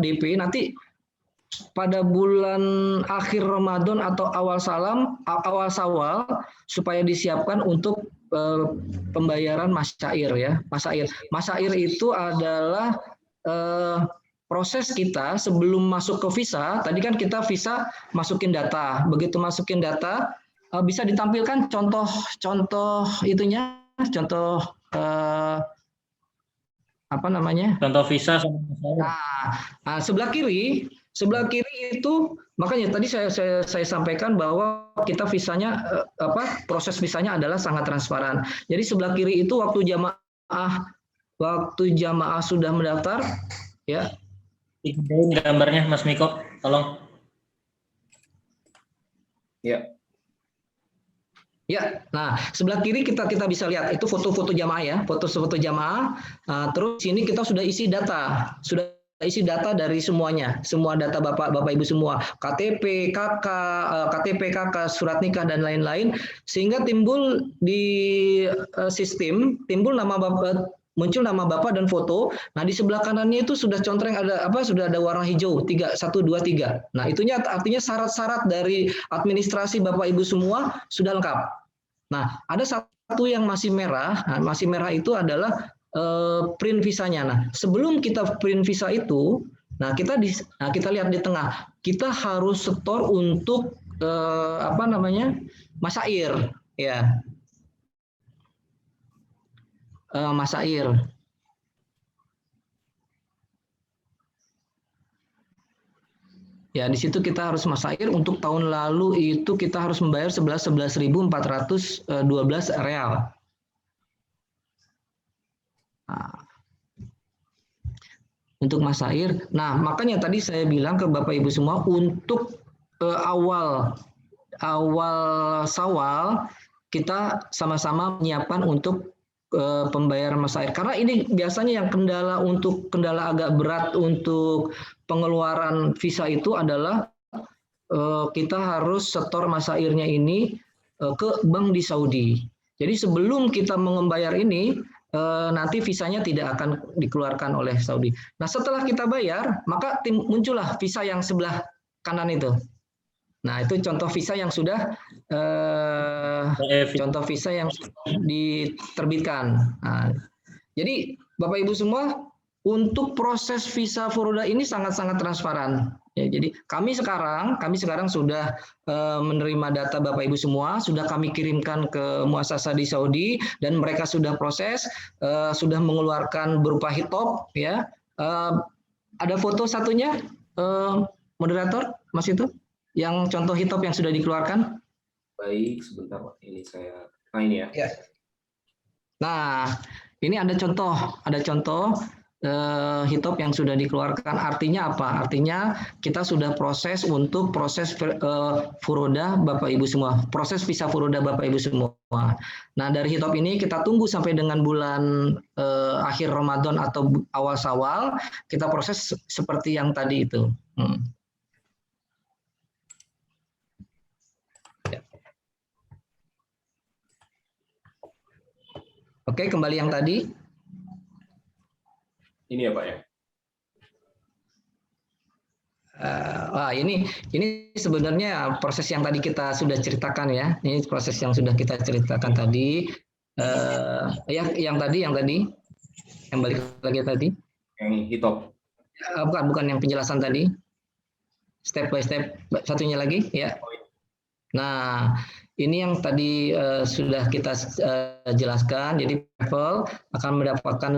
DP nanti pada bulan akhir Ramadan atau awal Syawal supaya disiapkan untuk pembayaran masyair ya. Masyair itu adalah proses kita sebelum masuk ke visa. Tadi kan kita visa masukin data. Begitu masukin data bisa ditampilkan contoh itunya, contoh visa sama nah, sebelah kiri itu makanya tadi saya sampaikan bahwa kita visanya proses visanya adalah sangat transparan. Jadi sebelah kiri itu waktu jamaah sudah mendaftar, ya. Gambarnya Mas Miko, tolong. Ya. Ya, nah sebelah kiri kita bisa lihat itu foto-foto jamaah ya, foto-foto jamaah. Terus sini kita sudah isi data, isi data dari semuanya, semua data Bapak Ibu semua, KTP, KK, surat nikah dan lain-lain, sehingga timbul di sistem muncul nama Bapak dan foto. Nah, di sebelah kanannya itu sudah contreng sudah ada warna hijau 1, 2, 3. Nah, itunya artinya syarat-syarat dari administrasi Bapak Ibu semua sudah lengkap. Nah, ada satu yang masih merah. Nah, masih merah itu adalah print visanya. Nah, sebelum kita print visa itu, kita lihat di tengah, kita harus setor untuk masyair, ya, masyair. Ya, di situ kita harus masyair. Untuk tahun lalu itu kita harus membayar 11.412 real. Nah, untuk masyair. Nah, makanya tadi saya bilang ke Bapak Ibu semua, untuk awal Syawal kita sama-sama menyiapkan untuk pembayaran masyair. Karena ini biasanya yang kendala agak berat untuk pengeluaran visa itu adalah kita harus setor masyairnya ini ke bank di Saudi. Jadi sebelum kita membayar ini, nanti visanya tidak akan dikeluarkan oleh Saudi. Nah, setelah kita bayar, maka muncullah visa yang sebelah kanan itu. Nah, itu contoh visa yang sudah diterbitkan. Nah, jadi Bapak Ibu semua, untuk proses visa furoda ini sangat-sangat transparan. Ya, jadi kami sekarang sudah menerima data Bapak Ibu semua, sudah kami kirimkan ke muasasah di Saudi dan mereka sudah proses, sudah mengeluarkan berupa hitop, ya. Ada foto satunya, moderator, Mas itu, yang contoh hitop yang sudah dikeluarkan. Baik, sebentar Pak. Ini saya. Nah, ini ya. Ya. Nah, ini ada contoh hitop yang sudah dikeluarkan. Artinya apa? Artinya kita sudah proses untuk proses furoda Bapak Ibu semua, proses visa furoda Bapak Ibu semua. Nah, dari hitop ini kita tunggu sampai dengan bulan akhir Ramadan atau awal Syawal, kita proses seperti yang tadi itu. Oke, kembali yang tadi. Ini ya Pak ya. Ini sebenarnya proses yang tadi kita sudah ceritakan ya. Ini proses yang sudah kita ceritakan tadi. Yang tadi, yang balik lagi tadi. Yang hitop. Bukan yang penjelasan tadi. Step by step, satunya lagi ya. Nah, ini yang tadi sudah kita jelaskan. Jadi travel akan mendapatkan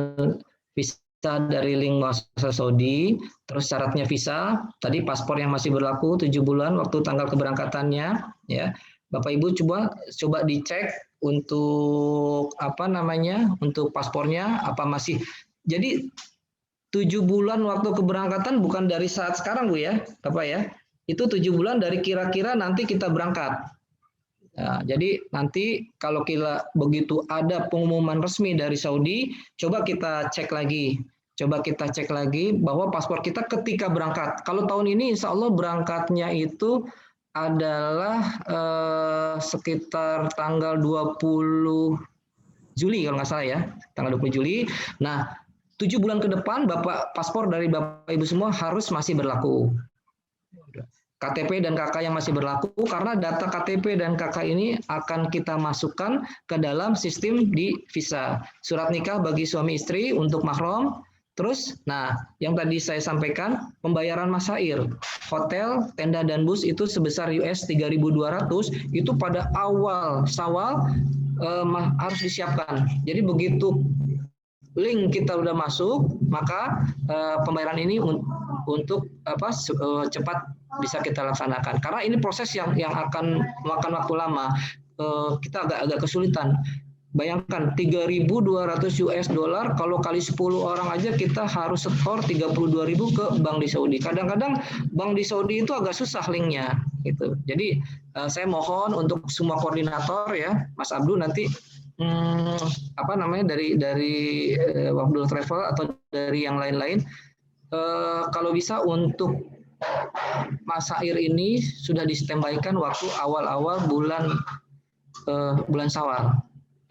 visa dari link muasasah Saudi, terus syaratnya visa, tadi paspor yang masih berlaku 7 bulan waktu tanggal keberangkatannya, ya. Bapak Ibu coba dicek untuk untuk paspornya apa masih. Jadi 7 bulan waktu keberangkatan bukan dari saat sekarang Bu ya, Bapak ya. Itu 7 bulan dari kira-kira nanti kita berangkat. Nah, jadi nanti kalau begitu ada pengumuman resmi dari Saudi, coba kita cek lagi bahwa paspor kita ketika berangkat. Kalau tahun ini insya Allah berangkatnya itu adalah sekitar tanggal 20 Juli kalau nggak salah ya, tanggal 20 Juli. Nah, 7 bulan ke depan paspor dari Bapak Ibu semua harus masih berlaku. KTP dan KK yang masih berlaku, karena data KTP dan KK ini akan kita masukkan ke dalam sistem di visa. Surat nikah bagi suami istri untuk mahram. Terus, yang tadi saya sampaikan, pembayaran masyair, hotel, tenda dan bus itu sebesar US 3.200, itu pada awal Syawal harus disiapkan. Jadi begitu link kita udah masuk, maka pembayaran ini untuk cepat bisa kita laksanakan. Karena ini proses yang akan memakan waktu lama. Kita agak kesulitan. Bayangkan 3.200 US dollar, kalau kali 10 orang aja kita harus setor 32.000 ke bank di Saudi. Kadang-kadang bank di Saudi itu agak susah linknya gitu. Jadi saya mohon untuk semua koordinator ya, Mas Abdul nanti dari Wabdul Travel atau dari yang lain-lain, kalau bisa untuk masair ini sudah distembaykan waktu awal-awal bulan Syawal,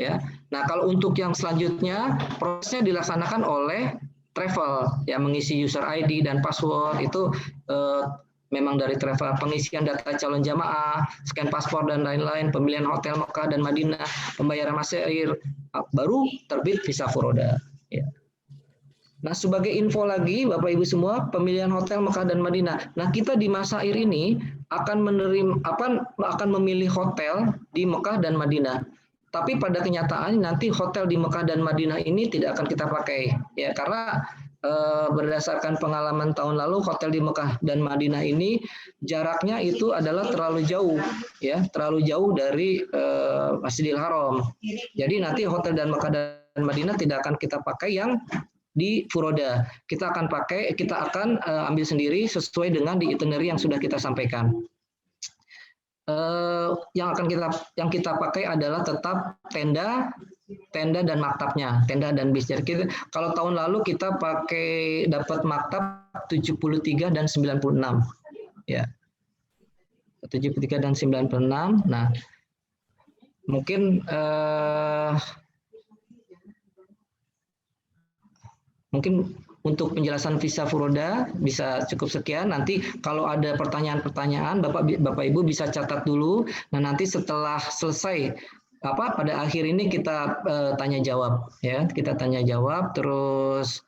ya. Nah, kalau untuk yang selanjutnya prosesnya dilaksanakan oleh travel, ya, mengisi user ID dan password itu memang dari travel, pengisian data calon jamaah, scan paspor dan lain-lain, pemilihan hotel Mekah dan Madinah, pembayaran masair, baru terbit visa furoda. Ya. Nah, sebagai info lagi, Bapak Ibu semua, pemilihan hotel Mekah dan Madinah. Nah, kita di masair ini akan memilih hotel di Mekah dan Madinah. Tapi pada kenyataannya nanti hotel di Mekah dan Madinah ini tidak akan kita pakai, ya, karena berdasarkan pengalaman tahun lalu hotel di Mekah dan Madinah ini jaraknya itu adalah terlalu jauh, ya, terlalu jauh dari Masjidil Haram. Jadi nanti hotel dan Mekah dan Madinah tidak akan kita pakai yang di furoda. Kita akan ambil sendiri sesuai dengan di itinerary yang sudah kita sampaikan. Yang kita pakai adalah tetap tenda dan maktabnya, tenda dan bis. Jadi kalau tahun lalu kita dapat maktab 73 dan 96, ya, 73 dan 96. Nah, mungkin untuk penjelasan visa furoda bisa cukup sekian. Nanti kalau ada pertanyaan-pertanyaan, Bapak Ibu bisa catat dulu. Nah, nanti setelah selesai pada akhir ini kita tanya jawab, ya. Kita tanya jawab, terus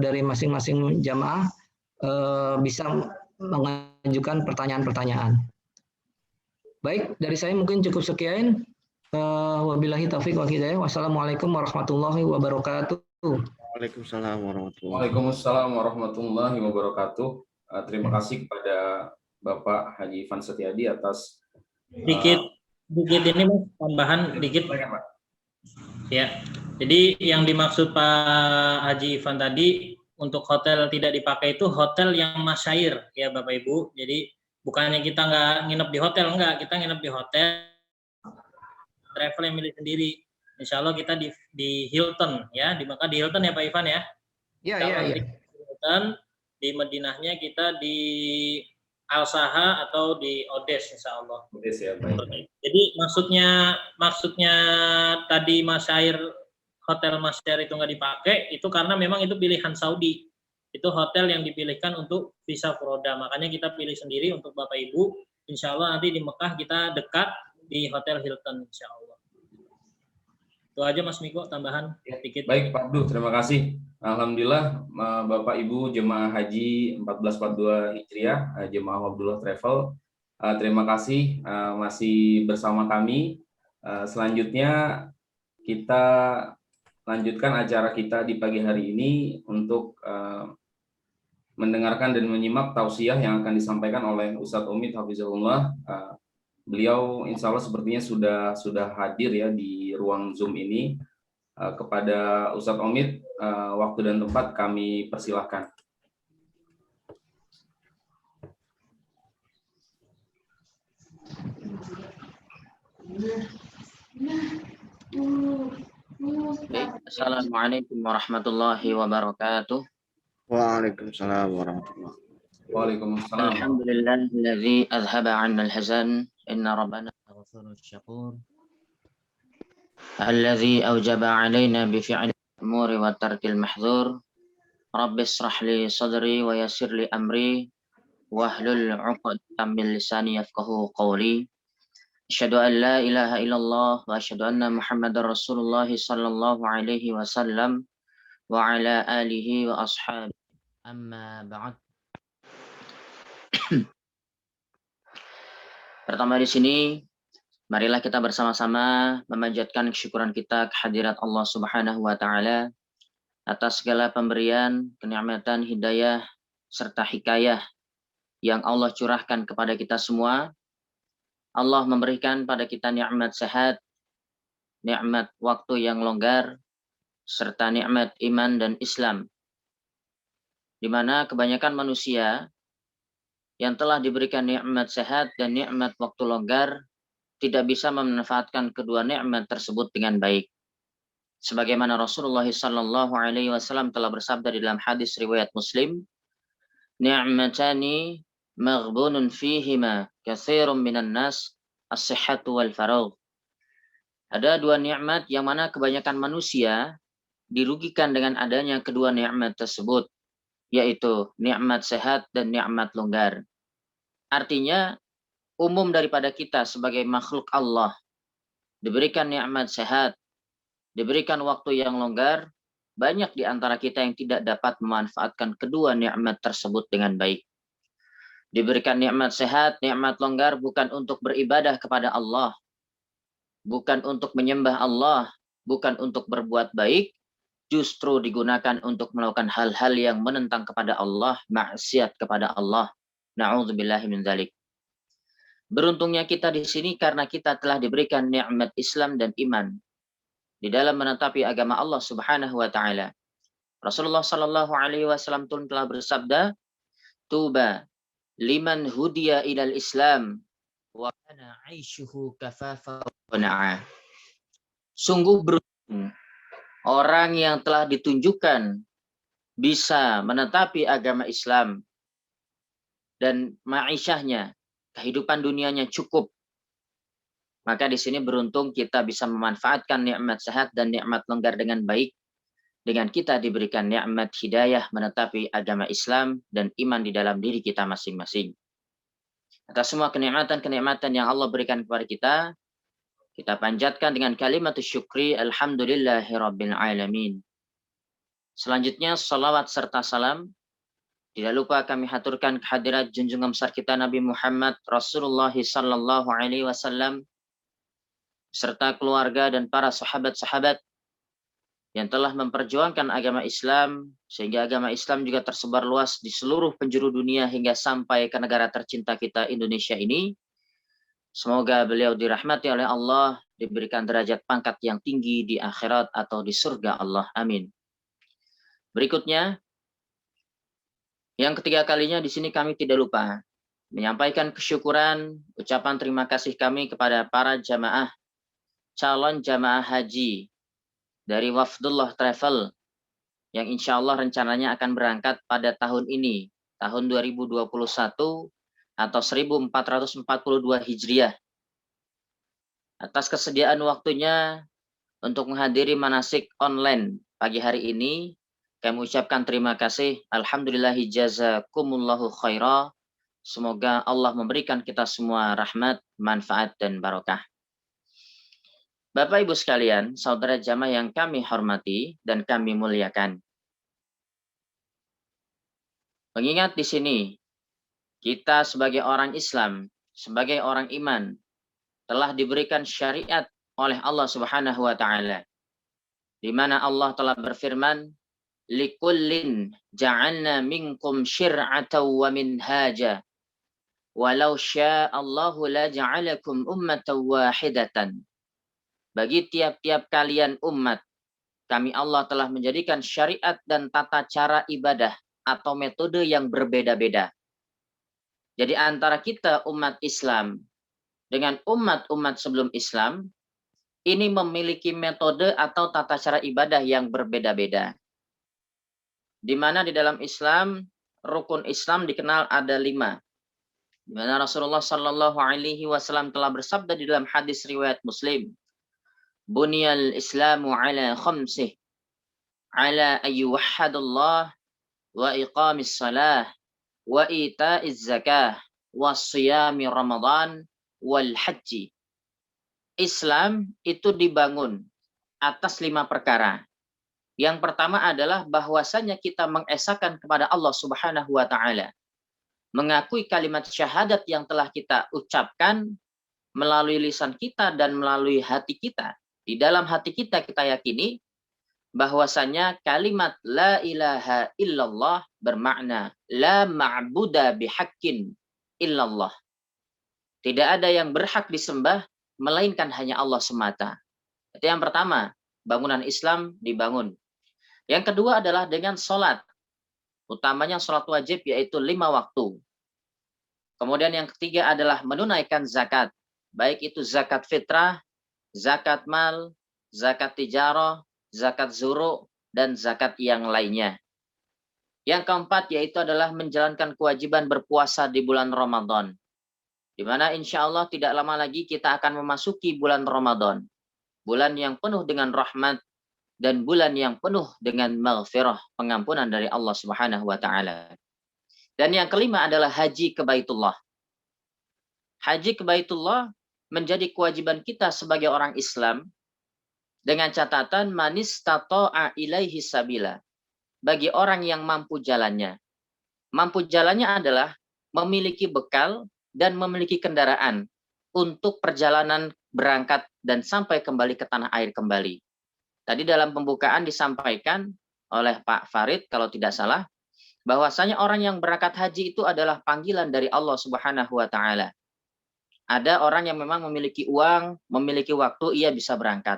dari masing-masing jamaah bisa mengajukan pertanyaan-pertanyaan. Baik, dari saya mungkin cukup sekian. Wabillahi taufiq wal hidayah. Wassalamualaikum warahmatullahi wabarakatuh. Waalaikumsalam warahmatullahi wabarakatuh. Terima kasih kepada Bapak Haji Ivan Setiadi atas Dikit ini Mas, tambahan dikit. Ya. Jadi yang dimaksud Pak Haji Ivan tadi untuk hotel tidak dipakai itu hotel yang masyair, ya Bapak Ibu. Jadi bukannya kita nggak nginep di hotel, enggak, kita nginep di hotel, travel yang milih sendiri. Insya Allah kita di Hilton, ya, di Mekah di Hilton ya Pak Ivan ya. Iya. Di Hilton, di Madinahnya kita di Al-Saha atau di Odes, Insya Allah. Odes, ya, baik. Jadi maksudnya tadi masyair, hotel masyair itu nggak dipakai, itu karena memang itu pilihan Saudi. Itu hotel yang dipilihkan untuk visa furoda. Makanya kita pilih sendiri untuk Bapak Ibu. Insya Allah nanti di Mekah kita dekat di Hotel Hilton, Insya Allah. Itu aja Mas Miko, tambahan sedikit. Baik Pak Abdul, terima kasih. Alhamdulillah Bapak Ibu jemaah haji 1442 Hijriah, jemaah Abdullah Travel, terima kasih masih bersama kami. Selanjutnya kita lanjutkan acara kita di pagi hari ini untuk mendengarkan dan menyimak tausiah yang akan disampaikan oleh Ustadz Omid Hafizahullah. Beliau insya Allah sepertinya sudah hadir ya di ruang Zoom ini. Kepada Ustadz Omid, waktu dan tempat kami persilahkan. Assalamualaikum warahmatullahi wabarakatuh. Waalaikumsalam warahmatullahi wabarakatuh. Waalaikumsalam. Alhamdulillahilladzi azhaba 'anna al-hazan. Inna rabbana ghafurur syakur. Alladzi awjaba 'alaina bi fi'li al-umuri wa tarkil mahdzur. Rabbi ishrah li sadri wa yassir li amri wahlul 'uqdatam min lisani yafqahu qawli. Asyhadu an la ilaha illallah wa asyhadu anna Muhammadar Rasulullah sallallahu alaihi wasallam wa ala alihi wa ashabihi. Amma ba'd. Pertama di sini, marilah kita bersama-sama memanjatkan kesyukuran kita kehadirat Allah Subhanahu wa taala atas segala pemberian, kenikmatan, hidayah serta hikayah yang Allah curahkan kepada kita semua. Allah memberikan pada kita nikmat sehat, nikmat waktu yang longgar, serta nikmat iman dan Islam. Di mana kebanyakan manusia yang telah diberikan nikmat sehat dan nikmat waktu longgar tidak bisa memanfaatkan kedua nikmat tersebut dengan baik. Sebagaimana Rasulullah sallallahu alaihi wasallam telah bersabda di dalam hadis riwayat Muslim, "Ni'matani maghbunun fihima katsirun minan nas, as-sihhatu wal faragh." Ada dua nikmat yang mana kebanyakan manusia dirugikan dengan adanya kedua nikmat tersebut, yaitu nikmat sehat dan nikmat longgar. Artinya, umum daripada kita sebagai makhluk Allah diberikan nikmat sehat, diberikan waktu yang longgar, banyak di antara kita yang tidak dapat memanfaatkan kedua nikmat tersebut dengan baik. Diberikan nikmat sehat, nikmat longgar bukan untuk beribadah kepada Allah, bukan untuk menyembah Allah, bukan untuk berbuat baik, justru digunakan untuk melakukan hal-hal yang menentang kepada Allah, maksiat kepada Allah. Na'udzubillahi min dzalik. Beruntungnya kita di sini karena kita telah diberikan nikmat Islam dan iman di dalam menetapi agama Allah Subhanahu wa taala. Rasulullah sallallahu alaihi wasallam telah bersabda, "Tuba liman hudiya ilal Islam wa kana 'aishuhu kafafa wa qana'a." Sungguh beruntung orang yang telah ditunjukkan bisa menetapi agama Islam dan ma'isyahnya, kehidupan dunianya cukup. Maka di sini beruntung kita bisa memanfaatkan nikmat sehat dan nikmat longgar dengan baik, dengan kita diberikan nikmat hidayah menetapi agama Islam dan iman di dalam diri kita masing-masing. Atas semua kenikmatan-kenikmatan yang Allah berikan kepada kita panjatkan dengan kalimat syukri, alhamdulillahirabbil alamin. Selanjutnya salawat serta salam tidak lupa kami haturkan kehadirat junjungan besar kita Nabi Muhammad Rasulullah sallallahu alaihi wasallam serta keluarga dan para sahabat-sahabat yang telah memperjuangkan agama Islam sehingga agama Islam juga tersebar luas di seluruh penjuru dunia hingga sampai ke negara tercinta kita Indonesia ini. Semoga beliau dirahmati oleh Allah, diberikan derajat pangkat yang tinggi di akhirat atau di surga Allah. Amin. Berikutnya, yang ketiga kalinya di sini kami tidak lupa menyampaikan kesyukuran, ucapan terima kasih kami kepada para jamaah, calon jamaah haji dari Wafdullah Travel yang insya Allah rencananya akan berangkat pada tahun ini, tahun 2021 atau 1442 Hijriah. Atas kesediaan waktunya untuk menghadiri manasik online pagi hari ini, kami ucapkan terima kasih. Alhamdulillahi jazakumullahu khairah. Semoga Allah memberikan kita semua rahmat, manfaat, dan barokah. Bapak Ibu sekalian, saudara jamaah yang kami hormati dan kami muliakan. Mengingat di sini, kita sebagai orang Islam, sebagai orang iman, telah diberikan syariat oleh Allah Subhanahu wa taala. Di mana Allah telah berfirman, "Likullin ja'alna minkum syir'atan wa minhaja. Walau sya'allahu la ja'alakum ummatan wahidatan." Bagi tiap-tiap kalian umat, kami Allah telah menjadikan syariat dan tata cara ibadah atau metode yang berbeda-beda. Jadi antara kita umat Islam dengan umat-umat sebelum Islam, ini memiliki metode atau tata cara ibadah yang berbeda-beda. Di mana di dalam Islam, rukun Islam dikenal ada 5. Di mana Rasulullah Sallallahu Alaihi Wasallam telah bersabda di dalam hadis riwayat Muslim, "Bunyal Islamu ala khamsih, ala ayyuhadallah, wa iqamis salah, wa ita'iz zakah, wa siyami Ramadan, wal haji." Islam itu dibangun atas 5 perkara. Yang pertama adalah bahwasanya kita mengesahkan kepada Allah Subhanahu wa taala. Mengakui kalimat syahadat yang telah kita ucapkan melalui lisan kita dan melalui hati kita. Di dalam hati kita yakini bahwasanya kalimat la ilaha illallah bermakna la ma'buda bihaqqin illallah. Tidak ada yang berhak disembah melainkan hanya Allah semata. Itu yang pertama, bangunan Islam dibangun. Yang kedua adalah dengan sholat. Utamanya sholat wajib yaitu 5 waktu. Kemudian yang ketiga adalah menunaikan zakat. Baik itu zakat fitrah, zakat mal, zakat tijarah, zakat zuru, dan zakat yang lainnya. Yang keempat yaitu adalah menjalankan kewajiban berpuasa di bulan Ramadan. Di mana insya Allah tidak lama lagi kita akan memasuki bulan Ramadan. Bulan yang penuh dengan rahmat dan bulan yang penuh dengan maghfirah, pengampunan dari Allah Subhanahu wa taala. Dan yang kelima adalah haji ke Baitullah. Haji ke Baitullah menjadi kewajiban kita sebagai orang Islam dengan catatan manis tato'a ilaihi sabila, bagi orang yang mampu jalannya. Mampu jalannya adalah memiliki bekal dan memiliki kendaraan untuk perjalanan berangkat dan sampai kembali ke tanah air kembali. Tadi dalam pembukaan disampaikan oleh Pak Farid kalau tidak salah, bahwasanya orang yang berangkat haji itu adalah panggilan dari Allah Subhanahu wa taala. Ada orang yang memang memiliki uang, memiliki waktu, ia bisa berangkat.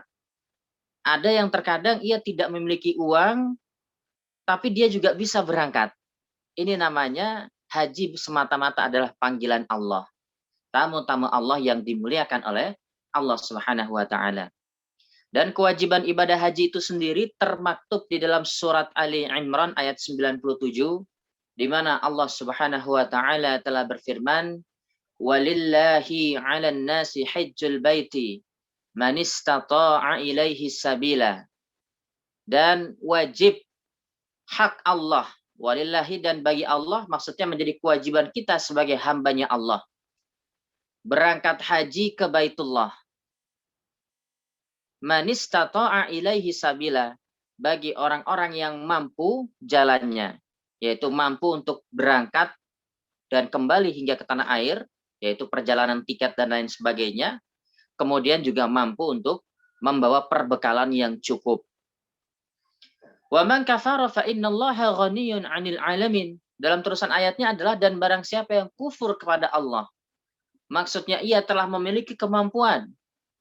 Ada yang terkadang ia tidak memiliki uang, tapi dia juga bisa berangkat. Ini namanya haji semata-mata adalah panggilan Allah. Tamu-tamu Allah yang dimuliakan oleh Allah Subhanahu wa taala. Dan kewajiban ibadah haji itu sendiri termaktub di dalam surat Ali Imran ayat 97, di mana Allah Subhanahu wa taala telah berfirman, walillahi 'alan nasi hajjul baiti man istata'a ilaihi sabila. Dan wajib hak Allah, walillahi dan bagi Allah, maksudnya menjadi kewajiban kita sebagai hambanya Allah, berangkat haji ke Baitullah. Man istata'a ilaihi sabila, bagi orang-orang yang mampu jalannya, yaitu mampu untuk berangkat dan kembali hingga ke tanah air, yaitu perjalanan tiket dan lain sebagainya, kemudian juga mampu untuk membawa perbekalan yang cukup. Wa man kafara fa innallaha ghaniyun 'anil 'alamin. Dalam terusan ayatnya adalah dan barang siapa yang kufur kepada Allah, maksudnya ia telah memiliki kemampuan,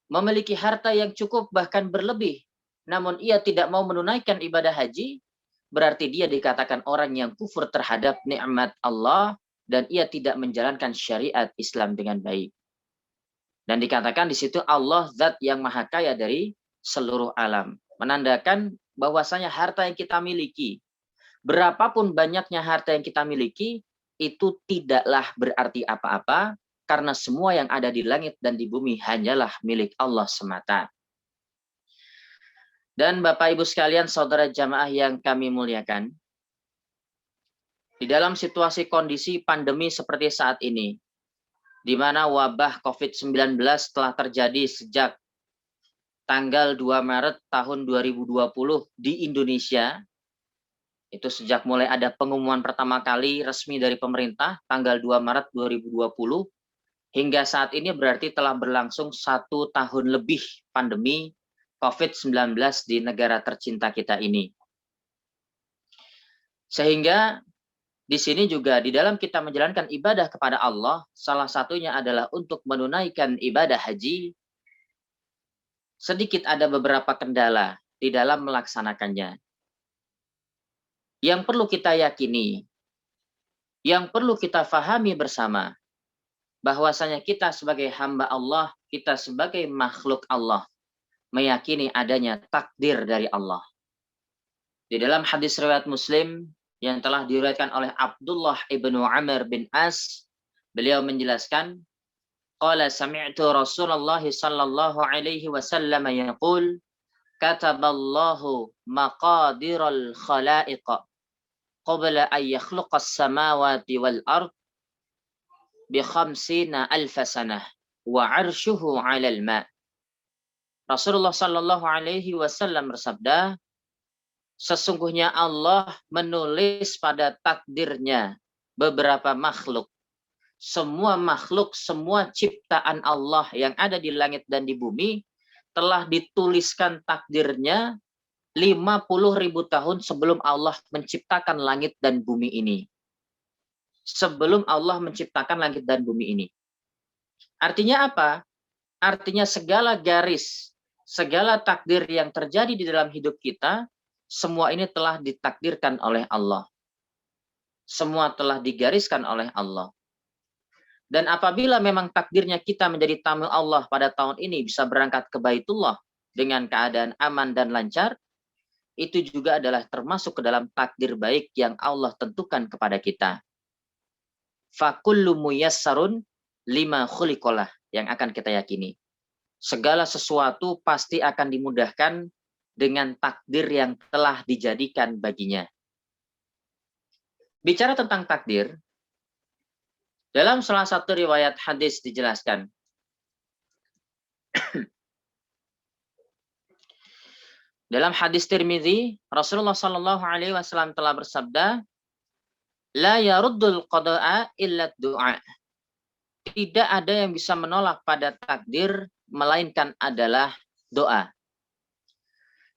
memiliki harta yang cukup bahkan berlebih, namun ia tidak mau menunaikan ibadah haji, berarti dia dikatakan orang yang kufur terhadap nikmat Allah dan ia tidak menjalankan syariat Islam dengan baik. Dan dikatakan di situ Allah zat yang maha kaya dari seluruh alam. Menandakan bahwasanya harta yang kita miliki, berapapun banyaknya harta yang kita miliki, itu tidaklah berarti apa-apa, karena semua yang ada di langit dan di bumi hanyalah milik Allah semata. Dan Bapak Ibu sekalian, saudara jamaah yang kami muliakan, di dalam situasi kondisi pandemi seperti saat ini, di mana wabah COVID-19 telah terjadi sejak tanggal 2 Maret tahun 2020 di Indonesia, itu sejak mulai ada pengumuman pertama kali resmi dari pemerintah, tanggal 2 Maret 2020, hingga saat ini berarti telah berlangsung 1 tahun lebih pandemi COVID-19 di negara tercinta kita ini. Sehingga di sini juga di dalam kita menjalankan ibadah kepada Allah, salah satunya adalah untuk menunaikan ibadah haji, sedikit ada beberapa kendala di dalam melaksanakannya. Yang perlu kita yakini, yang perlu kita fahami bersama, bahwasanya kita sebagai hamba Allah, kita sebagai makhluk Allah, meyakini adanya takdir dari Allah. Di dalam hadis riwayat Muslim yang telah diriwayatkan oleh Abdullah ibnu Amr bin As, beliau menjelaskan, qala sami'tu Rasulullah sallallahu alaihi wasallam yaqul, kataballahu maqadiral khalaiq qabla an yakhluqas samawati wal ard bi 50,000 sanah wa 'arshuhu 'alal ma'. Rasulullah sallallahu alaihi wasallam bersabda, sesungguhnya Allah menulis pada takdirnya beberapa makhluk. Semua makhluk, semua ciptaan Allah yang ada di langit dan di bumi telah dituliskan takdirnya 50.000 tahun sebelum Allah menciptakan langit dan bumi ini. Sebelum Allah menciptakan langit dan bumi ini. Artinya apa? Artinya segala garis, segala takdir yang terjadi di dalam hidup kita, semua ini telah ditakdirkan oleh Allah. Semua telah digariskan oleh Allah. Dan apabila memang takdirnya kita menjadi tamu Allah pada tahun ini bisa berangkat ke Baitullah dengan keadaan aman dan lancar, itu juga adalah termasuk ke dalam takdir baik yang Allah tentukan kepada kita. Fakullu muyassarun lima khuliqalah, yang akan kita yakini. Segala sesuatu pasti akan dimudahkan dengan takdir yang telah dijadikan baginya. Bicara tentang takdir, dalam salah satu riwayat hadis dijelaskan, dalam hadis Tirmidzi, Rasulullah Shallallahu Alaihi Wasallam telah bersabda, "La yaruddul qada'a illa du'a." Tidak ada yang bisa menolak pada takdir, melainkan adalah doa.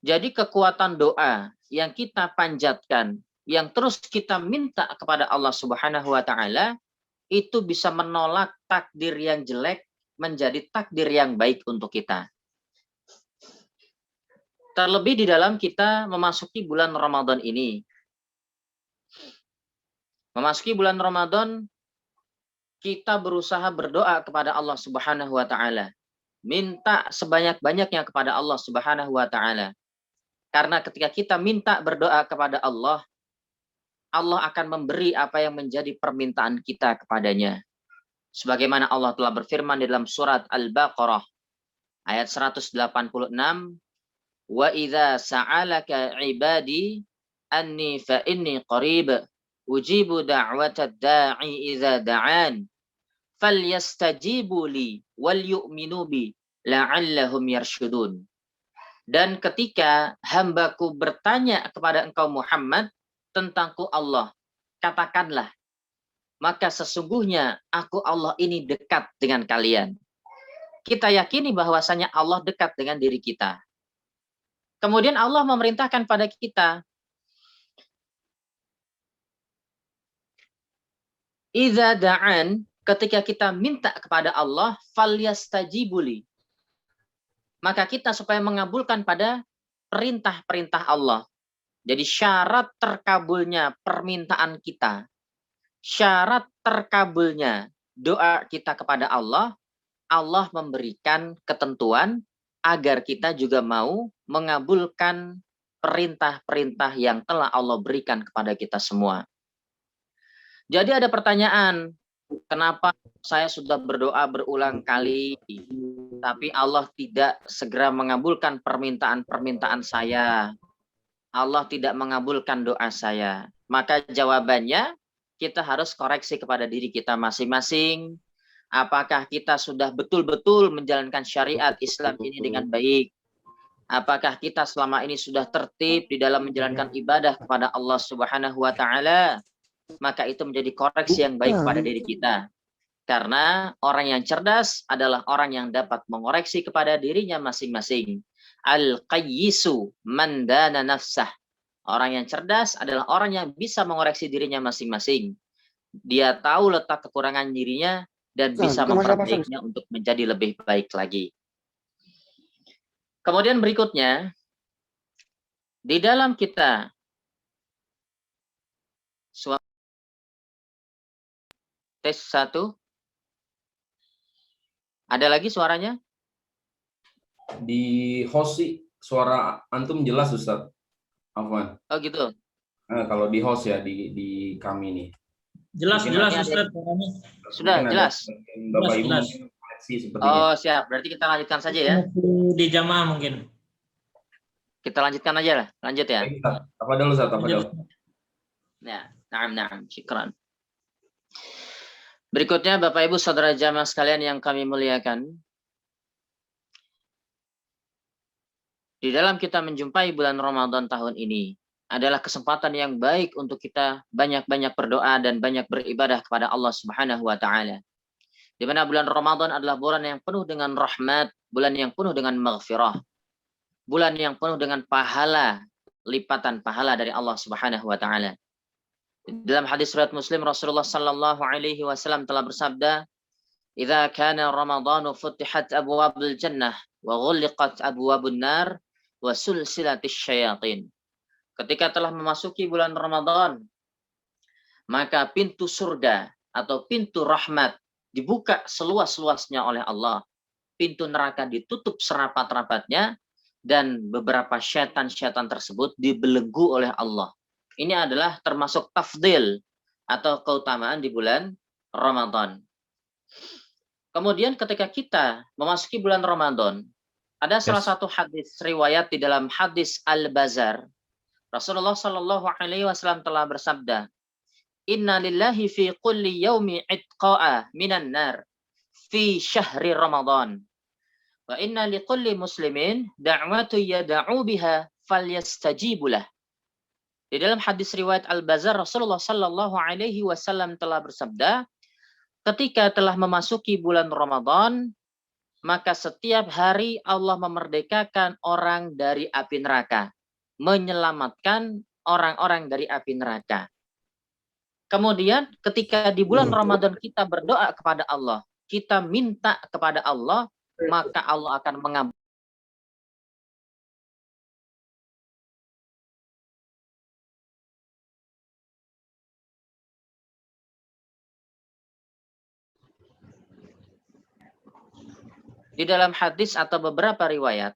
Jadi kekuatan doa yang kita panjatkan, yang terus kita minta kepada Allah Subhanahu Wa Taala, itu bisa menolak takdir yang jelek menjadi takdir yang baik untuk kita. Terlebih di dalam kita memasuki bulan Ramadan ini. Memasuki bulan Ramadan, kita berusaha berdoa kepada Allah Subhanahu Wa Taala. Minta sebanyak-banyaknya kepada Allah Subhanahu Wa Taala. Karena ketika kita minta berdoa kepada Allah, Allah akan memberi apa yang menjadi permintaan kita kepadanya. Sebagaimana Allah telah berfirman di dalam surat Al-Baqarah ayat 186, "Wa idza sa'alaka 'ibadi anni fa inni qarib ujibu da'watad da'i idza da'an falyastajibu li wal yu'minu bi la'allahum yarshudun." Dan ketika hambaku bertanya kepada engkau Muhammad tentangku Allah, katakanlah, maka sesungguhnya aku Allah ini dekat dengan kalian. Kita yakini bahwasanya Allah dekat dengan diri kita. Kemudian Allah memerintahkan pada kita, idza da'an, ketika kita minta kepada Allah, falyastajibuli, maka kita supaya mengabulkan pada perintah-perintah Allah. Jadi syarat terkabulnya permintaan kita, syarat terkabulnya doa kita kepada Allah, Allah memberikan ketentuan agar kita juga mau mengabulkan perintah-perintah yang telah Allah berikan kepada kita semua. Jadi ada pertanyaan, kenapa saya sudah berdoa berulang kali, tapi Allah tidak segera mengabulkan permintaan-permintaan saya. Allah tidak mengabulkan doa saya. Maka jawabannya, kita harus koreksi kepada diri kita masing-masing. Apakah kita sudah betul-betul menjalankan syariat Islam ini dengan baik? Apakah kita selama ini sudah tertib di dalam menjalankan ibadah kepada Allah Subhanahu Wa Taala? Maka itu menjadi koreksi yang baik pada diri kita. Karena orang yang cerdas adalah orang yang dapat mengoreksi kepada dirinya masing-masing. Al-qayyisu man dana nafsah. Orang yang cerdas adalah orang yang bisa mengoreksi dirinya masing-masing. Dia tahu letak kekurangan dirinya dan bisa memperbaikinya untuk menjadi lebih baik lagi. Kemudian berikutnya, di dalam kita tes 1. Ada lagi suaranya? Di host sih suara antum jelas Ustaz. Afwan. Oh gitu. Kalau di host ya di kami nih. Jelas Ustaz suaranya. Sudah jelas. Bapak Ibu jelas. sepertinya. Oh siap. Berarti kita lanjutkan saja ya. Di jamaah mungkin. Kita lanjutkan aja lah. Lanjut ya. Apa dulu Ustaz? Apa dulu? Ya, na'am, syukran. Berikutnya Bapak Ibu Saudara jamaah sekalian yang kami muliakan. Di dalam kita menjumpai bulan Ramadan tahun ini adalah kesempatan yang baik untuk kita banyak-banyak berdoa dan banyak beribadah kepada Allah Subhanahu Wa Taala. Di mana bulan Ramadan adalah bulan yang penuh dengan rahmat, bulan yang penuh dengan maghfirah, bulan yang penuh dengan pahala, lipatan pahala dari Allah Subhanahu Wa Taala. Dalam hadis riwayat Muslim, Rasulullah Sallallahu Alaihi Wasallam telah bersabda, "Idza kana Ramadhanu futihat abwabul jannah wa ghulliqat abwabun nar wa sulsilatis syayatin." Ketika telah memasuki bulan Ramadan, maka pintu surga atau pintu rahmat dibuka seluas-luasnya oleh Allah. Pintu neraka ditutup serapat-rapatnya dan beberapa syaitan-syaitan tersebut dibelenggu oleh Allah. Ini adalah termasuk tafdil atau keutamaan di bulan Ramadan. Kemudian ketika kita memasuki bulan Ramadan, ada salah satu hadis riwayat di dalam hadis Al-Bazar. Rasulullah Shallallahu Alaihi Wasallam telah bersabda, Inna lillahi fi kulli yaumi itqa'a minan nar fi syahri Ramadan. Wa inna likulli muslimin da'watu yada'u biha falyastajibulah. Di dalam hadis riwayat Al-Bazar, Rasulullah Shallallahu Alaihi Wasallam telah bersabda, ketika telah memasuki bulan Ramadan, maka setiap hari Allah memerdekakan orang dari api neraka, menyelamatkan orang-orang dari api neraka. Kemudian ketika di bulan Ramadan kita berdoa kepada Allah, kita minta kepada Allah, maka Allah akan mengabulkan. Di dalam hadis atau beberapa riwayat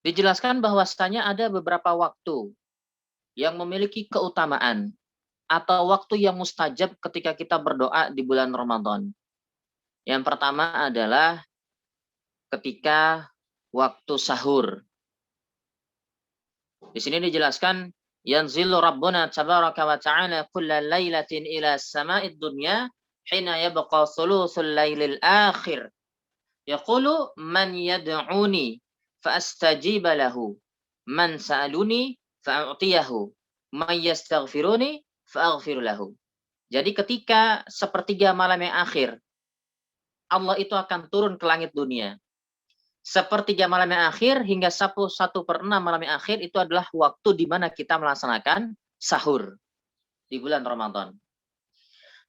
dijelaskan bahwasanya ada beberapa waktu yang memiliki keutamaan atau waktu yang mustajab ketika kita berdoa di bulan Ramadan. Yang pertama adalah ketika waktu sahur. Di sini dijelaskan, yanzilu rabbuna tabaraka wa ta'ala kulla lailatin ila sama'id dunya hina yabqa thuluthul lailil akhir. Yaqulu man yad'uni fa astajiba lahu, man sa'aluni fa'u'tiyahu, man yastaghfiruni fa'aghfir lahu. Jadi ketika sepertiga malam yang akhir, Allah itu akan turun ke langit dunia. Sepertiga malam yang akhir hingga 1/6 malam yang akhir itu adalah waktu di mana kita melaksanakan sahur di bulan Ramadan.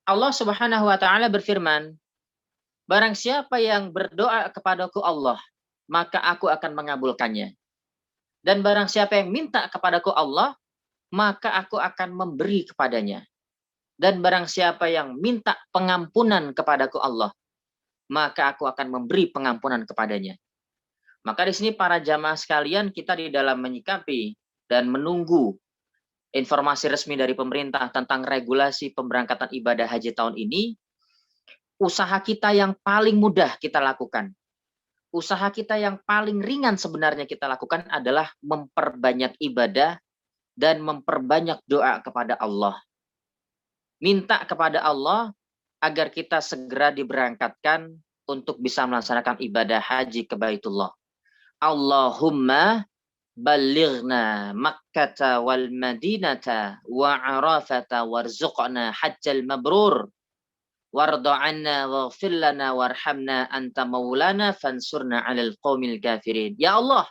Allah Subhanahu wa taala berfirman, barang siapa yang berdoa kepadaku Allah, maka aku akan mengabulkannya. Dan barang siapa yang minta kepadaku Allah, maka aku akan memberi kepadanya. Dan barang siapa yang minta pengampunan kepadaku Allah, maka aku akan memberi pengampunan kepadanya. Maka di sini para jamaah sekalian, kita di dalam menyikapi dan menunggu informasi resmi dari pemerintah tentang regulasi pemberangkatan ibadah haji tahun ini, usaha kita yang paling mudah kita lakukan, usaha kita yang paling ringan sebenarnya kita lakukan adalah memperbanyak ibadah dan memperbanyak doa kepada Allah. Minta kepada Allah agar kita segera diberangkatkan untuk bisa melaksanakan ibadah haji ke Baitullah. Allahumma balighna Makkata wal Madinata wa Arafata warzuqna hajjal mabrur warda 'anna waghfir lana warhamna anta maulana fansurna 'alal qaumil kafirin. Ya Allah,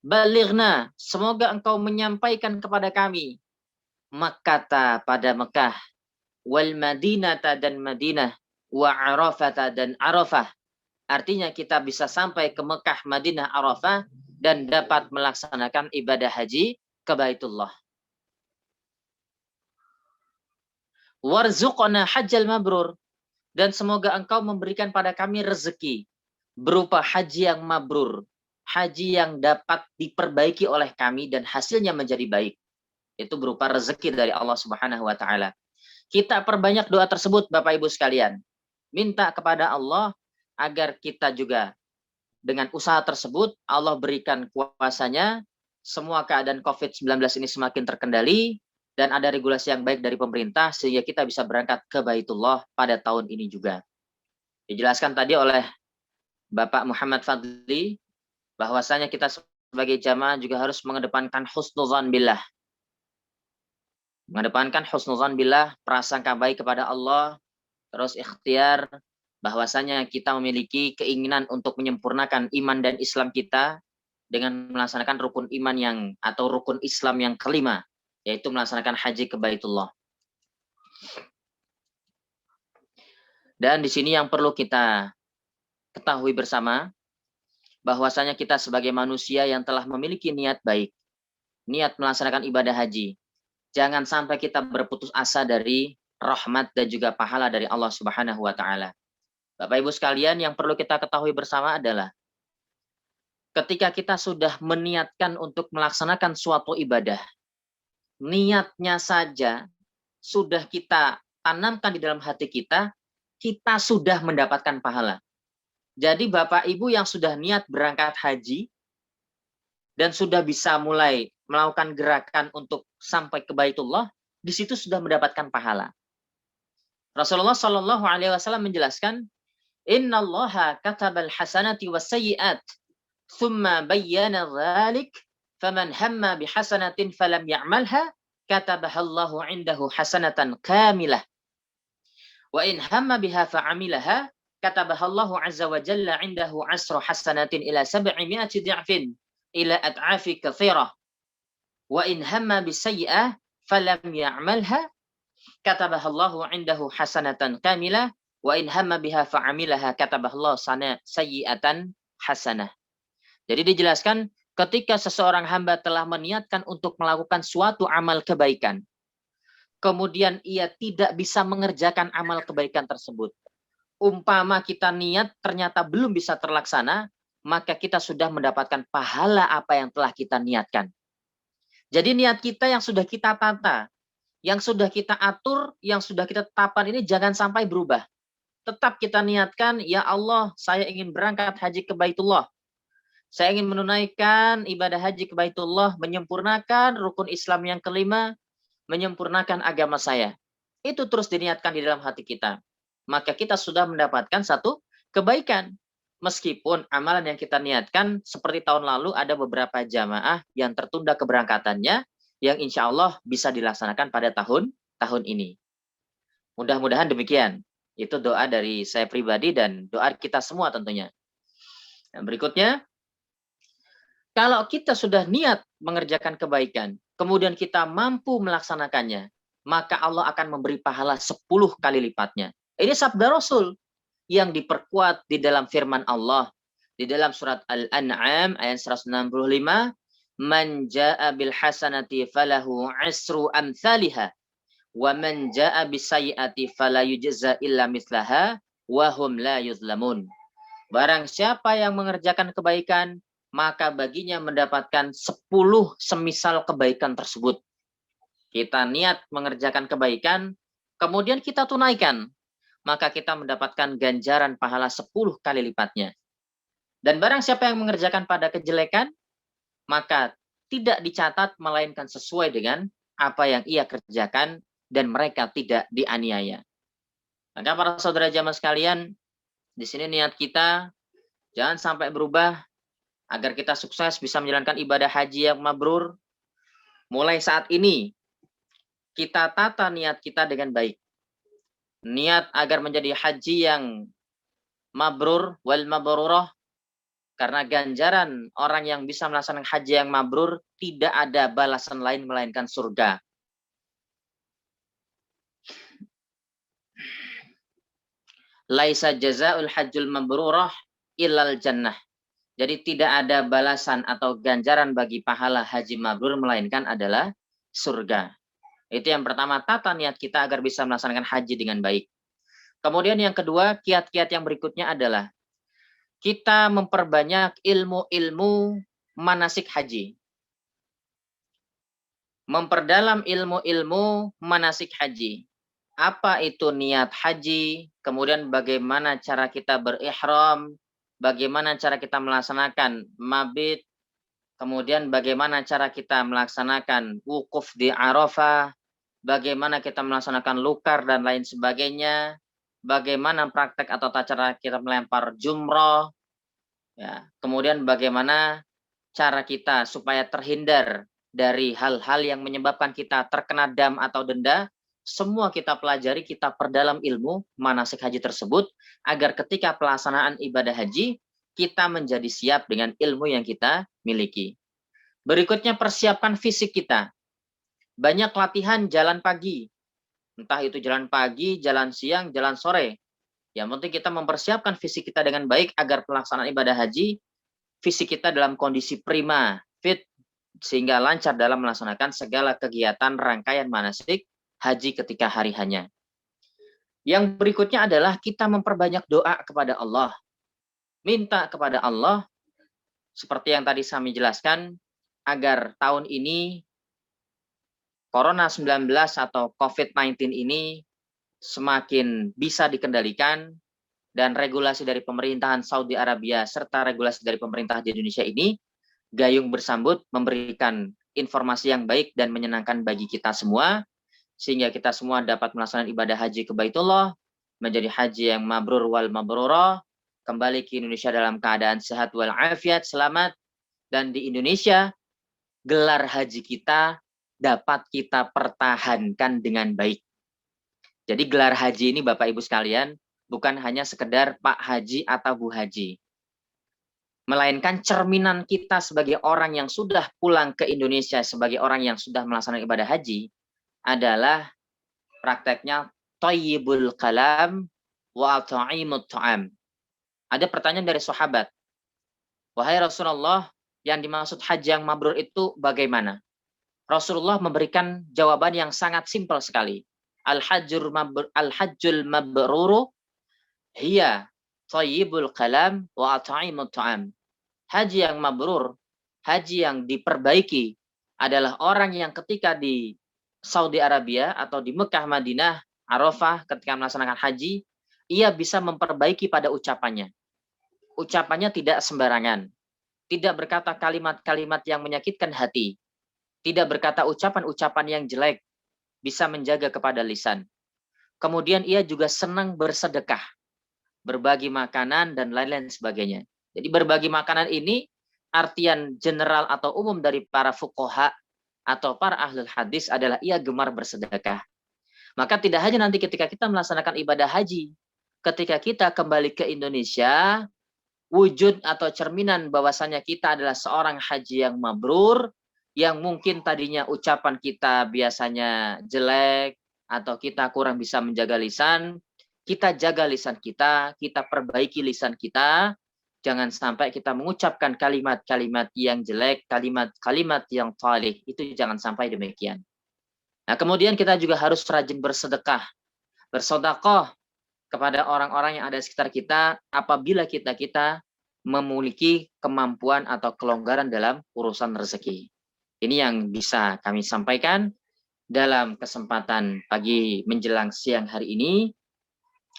balighna, semoga engkau menyampaikan kepada kami Makkata pada Mekah, wal Madinata dan Madinah, wa Arafata dan Arafah. Artinya kita bisa sampai ke Mekah, Madinah, Arafah dan dapat melaksanakan ibadah haji ke Baitullah. Warzuqna hajjal mabrur, dan semoga engkau memberikan pada kami rezeki berupa haji yang mabrur, haji yang dapat diperbaiki oleh kami dan hasilnya menjadi baik. Itu berupa rezeki dari Allah Subhanahu wa taala. Kita perbanyak doa tersebut Bapak Ibu sekalian. Minta kepada Allah agar kita juga dengan usaha tersebut Allah berikan kuasanya, semua keadaan COVID-19 ini semakin terkendali dan ada regulasi yang baik dari pemerintah sehingga kita bisa berangkat ke Baitullah pada tahun ini juga. Dijelaskan tadi oleh Bapak Muhammad Fadli bahwasanya kita sebagai jamaah juga harus mengedepankan husnuzan billah. Mengedepankan husnuzan billah, prasangka baik kepada Allah, terus ikhtiar bahwasanya kita memiliki keinginan untuk menyempurnakan iman dan Islam kita dengan melaksanakan rukun iman yang atau rukun Islam yang kelima, yaitu melaksanakan haji ke Baitullah. Dan di sini yang perlu kita ketahui bersama bahwasanya kita sebagai manusia yang telah memiliki niat baik, niat melaksanakan ibadah haji, jangan sampai kita berputus asa dari rahmat dan juga pahala dari Allah Subhanahu wa taala. Bapak Ibu sekalian, yang perlu kita ketahui bersama adalah ketika kita sudah meniatkan untuk melaksanakan suatu ibadah, niatnya saja sudah kita tanamkan di dalam hati kita, kita sudah mendapatkan pahala. Jadi Bapak Ibu yang sudah niat berangkat haji dan sudah bisa mulai melakukan gerakan untuk sampai ke Baitullah, di situ sudah mendapatkan pahala. Rasulullah Shallallahu Alaihi Wasallam menjelaskan, Innallaha katabal hasanati wasayyi'at, thumma bayyana dzalik, faman hamma bihasanatin falam ya'malha, katabahallahu indahu hasanatan kamilah. Wa in hamma biha fa'amilaha, katabahallahu azza wa jalla indahu asru hasanatin ila 700 di'fin ila ad'afi katsirah. Wa in hamma bisayyi'ah falam ya'malha, katabahallahu indahu hasanatan kamilah. Wa in hamma biha fa'amilaha, katabahallahu sayyi'atan hasanah. Jadi dijelaskan, ketika seseorang hamba telah meniatkan untuk melakukan suatu amal kebaikan, kemudian ia tidak bisa mengerjakan amal kebaikan tersebut. Umpama kita niat ternyata belum bisa terlaksana, maka kita sudah mendapatkan pahala apa yang telah kita niatkan. Jadi niat kita yang sudah kita tata, yang sudah kita atur, yang sudah kita tetapkan ini jangan sampai berubah. Tetap kita niatkan, ya Allah, saya ingin berangkat haji ke Baitullah. Saya ingin menunaikan ibadah haji ke Baitullah, menyempurnakan rukun Islam yang kelima, menyempurnakan agama saya. Itu terus diniatkan di dalam hati kita. Maka kita sudah mendapatkan satu kebaikan. Meskipun amalan yang kita niatkan seperti tahun lalu ada beberapa jamaah yang tertunda keberangkatannya, yang insya Allah bisa dilaksanakan pada tahun ini. Mudah-mudahan demikian. Itu doa dari saya pribadi dan doa kita semua tentunya. Nah, berikutnya, kalau kita sudah niat mengerjakan kebaikan, kemudian kita mampu melaksanakannya, maka Allah akan memberi pahala 10 kali lipatnya. Ini sabda Rasul yang diperkuat di dalam firman Allah. Di dalam surat Al-An'am ayat 165, Man ja'a bil hasanati falahu asru amthaliha, wa man ja'a bisayyi'ati fala yujza illa mithlaha, wa hum la yuzlamun. Barang siapa yang mengerjakan kebaikan, maka baginya mendapatkan 10 semisal kebaikan tersebut. Kita niat mengerjakan kebaikan, kemudian kita tunaikan, maka kita mendapatkan ganjaran pahala 10 kali lipatnya. Dan barang siapa yang mengerjakan pada kejelekan, maka tidak dicatat melainkan sesuai dengan apa yang ia kerjakan dan mereka tidak dianiaya. Maka para saudara jamaah sekalian, di sini niat kita jangan sampai berubah agar kita sukses bisa menjalankan ibadah haji yang mabrur. Mulai saat ini kita tata niat kita dengan baik. Niat agar menjadi haji yang mabrur wal mabrurah, karena ganjaran orang yang bisa melaksanakan haji yang mabrur tidak ada balasan lain melainkan surga. Laisa jazaa'ul hajjul mabrurah illal jannah. Jadi tidak ada balasan atau ganjaran bagi pahala haji mabrur melainkan adalah surga. Itu yang pertama, tata niat kita agar bisa melaksanakan haji dengan baik. Kemudian yang kedua, kiat-kiat yang berikutnya adalah kita memperbanyak ilmu-ilmu manasik haji. Memperdalam ilmu-ilmu manasik haji. Apa itu niat haji, kemudian bagaimana cara kita berihram, bagaimana cara kita melaksanakan mabit, kemudian bagaimana cara kita melaksanakan wukuf di Arafah, bagaimana kita melaksanakan lukar dan lain sebagainya, bagaimana praktek atau cara kita melempar jumroh, ya, kemudian bagaimana cara kita supaya terhindar dari hal-hal yang menyebabkan kita terkena dam atau denda. Semua kita pelajari, kita perdalam ilmu manasik haji tersebut, agar ketika pelaksanaan ibadah haji, kita menjadi siap dengan ilmu yang kita miliki. Berikutnya, persiapkan fisik kita. Banyak latihan jalan pagi. Entah itu jalan pagi, jalan siang, jalan sore. Yang penting kita mempersiapkan fisik kita dengan baik, agar pelaksanaan ibadah haji, fisik kita dalam kondisi prima, fit, sehingga lancar dalam melaksanakan segala kegiatan rangkaian manasik haji ketika hari hanya. Yang berikutnya adalah kita memperbanyak doa kepada Allah. Minta kepada Allah seperti yang tadi Sami jelaskan, agar tahun ini Corona 19 atau COVID-19 ini semakin bisa dikendalikan, dan regulasi dari pemerintahan Saudi Arabia serta regulasi dari pemerintah di Indonesia ini gayung bersambut memberikan informasi yang baik dan menyenangkan bagi kita semua, sehingga kita semua dapat melaksanakan ibadah haji ke Baitullah, menjadi haji yang mabrur wal mabrurah, kembali ke Indonesia dalam keadaan sehat wal afiat, selamat, dan di Indonesia gelar haji kita dapat kita pertahankan dengan baik. Jadi gelar haji ini Bapak Ibu sekalian bukan hanya sekedar Pak Haji atau Bu Haji, melainkan cerminan kita sebagai orang yang sudah pulang ke Indonesia, sebagai orang yang sudah melaksanakan ibadah haji, adalah prakteknya thayyibul kalam wa ta'imut ta'am. Ada pertanyaan dari sahabat, wahai Rasulullah, yang dimaksud haji yang mabrur itu bagaimana? Rasulullah memberikan jawaban yang sangat simpel sekali. Al-hajjul mabruru hiya thayyibul kalam wa at'imut ta'am. Haji yang mabrur, haji yang diperbaiki, adalah orang yang ketika di Saudi Arabia atau di Mekah, Madinah, Arafah, ketika melaksanakan haji, ia bisa memperbaiki pada ucapannya. Ucapannya tidak sembarangan, tidak berkata kalimat-kalimat yang menyakitkan hati, tidak berkata ucapan-ucapan yang jelek, bisa menjaga kepada lisan. Kemudian ia juga senang bersedekah, berbagi makanan, dan lain-lain sebagainya. Jadi berbagi makanan ini artian general atau umum dari para fuqaha atau para ahlul hadis adalah ia gemar bersedekah. Maka tidak hanya nanti ketika kita melaksanakan ibadah haji, ketika kita kembali ke Indonesia, wujud atau cerminan bahwasanya kita adalah seorang haji yang mabrur, yang mungkin tadinya ucapan kita biasanya jelek, atau kita kurang bisa menjaga lisan, kita jaga lisan kita perbaiki lisan kita, jangan sampai kita mengucapkan kalimat-kalimat yang jelek, kalimat-kalimat yang thalih, itu jangan sampai demikian. Nah, kemudian kita juga harus rajin bersedekah, bersedekah kepada orang-orang yang ada di sekitar kita apabila kita memiliki kemampuan atau kelonggaran dalam urusan rezeki. Ini yang bisa kami sampaikan dalam kesempatan pagi menjelang siang hari ini.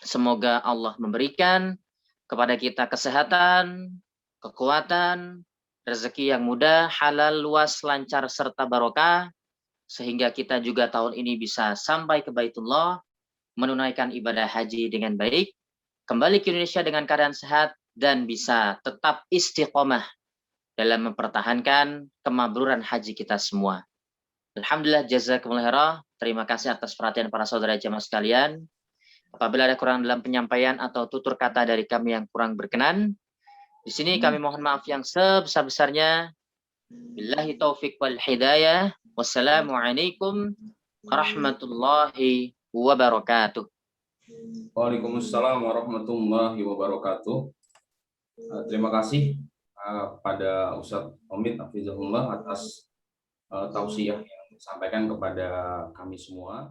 Semoga Allah memberikan kepada kita kesehatan, kekuatan, rezeki yang mudah, halal, luas, lancar, serta barokah, sehingga kita juga tahun ini bisa sampai ke Baitullah, menunaikan ibadah haji dengan baik, kembali ke Indonesia dengan keadaan sehat, dan bisa tetap istiqomah dalam mempertahankan kemabruran haji kita semua. Alhamdulillah, jazakumullah khairah. Terima kasih atas perhatian para saudara jemaah sekalian. Apabila ada kurang dalam penyampaian atau tutur kata dari kami yang kurang berkenan, di sini kami mohon maaf yang sebesar-besarnya. Billahi taufik wal hidayah. Wassalamualaikum warahmatullahi wabarakatuh. Waalaikumsalam warahmatullahi wabarakatuh. Terima kasih pada Ustadz Omid Hafizahullah atas tausiah yang disampaikan kepada kami semua.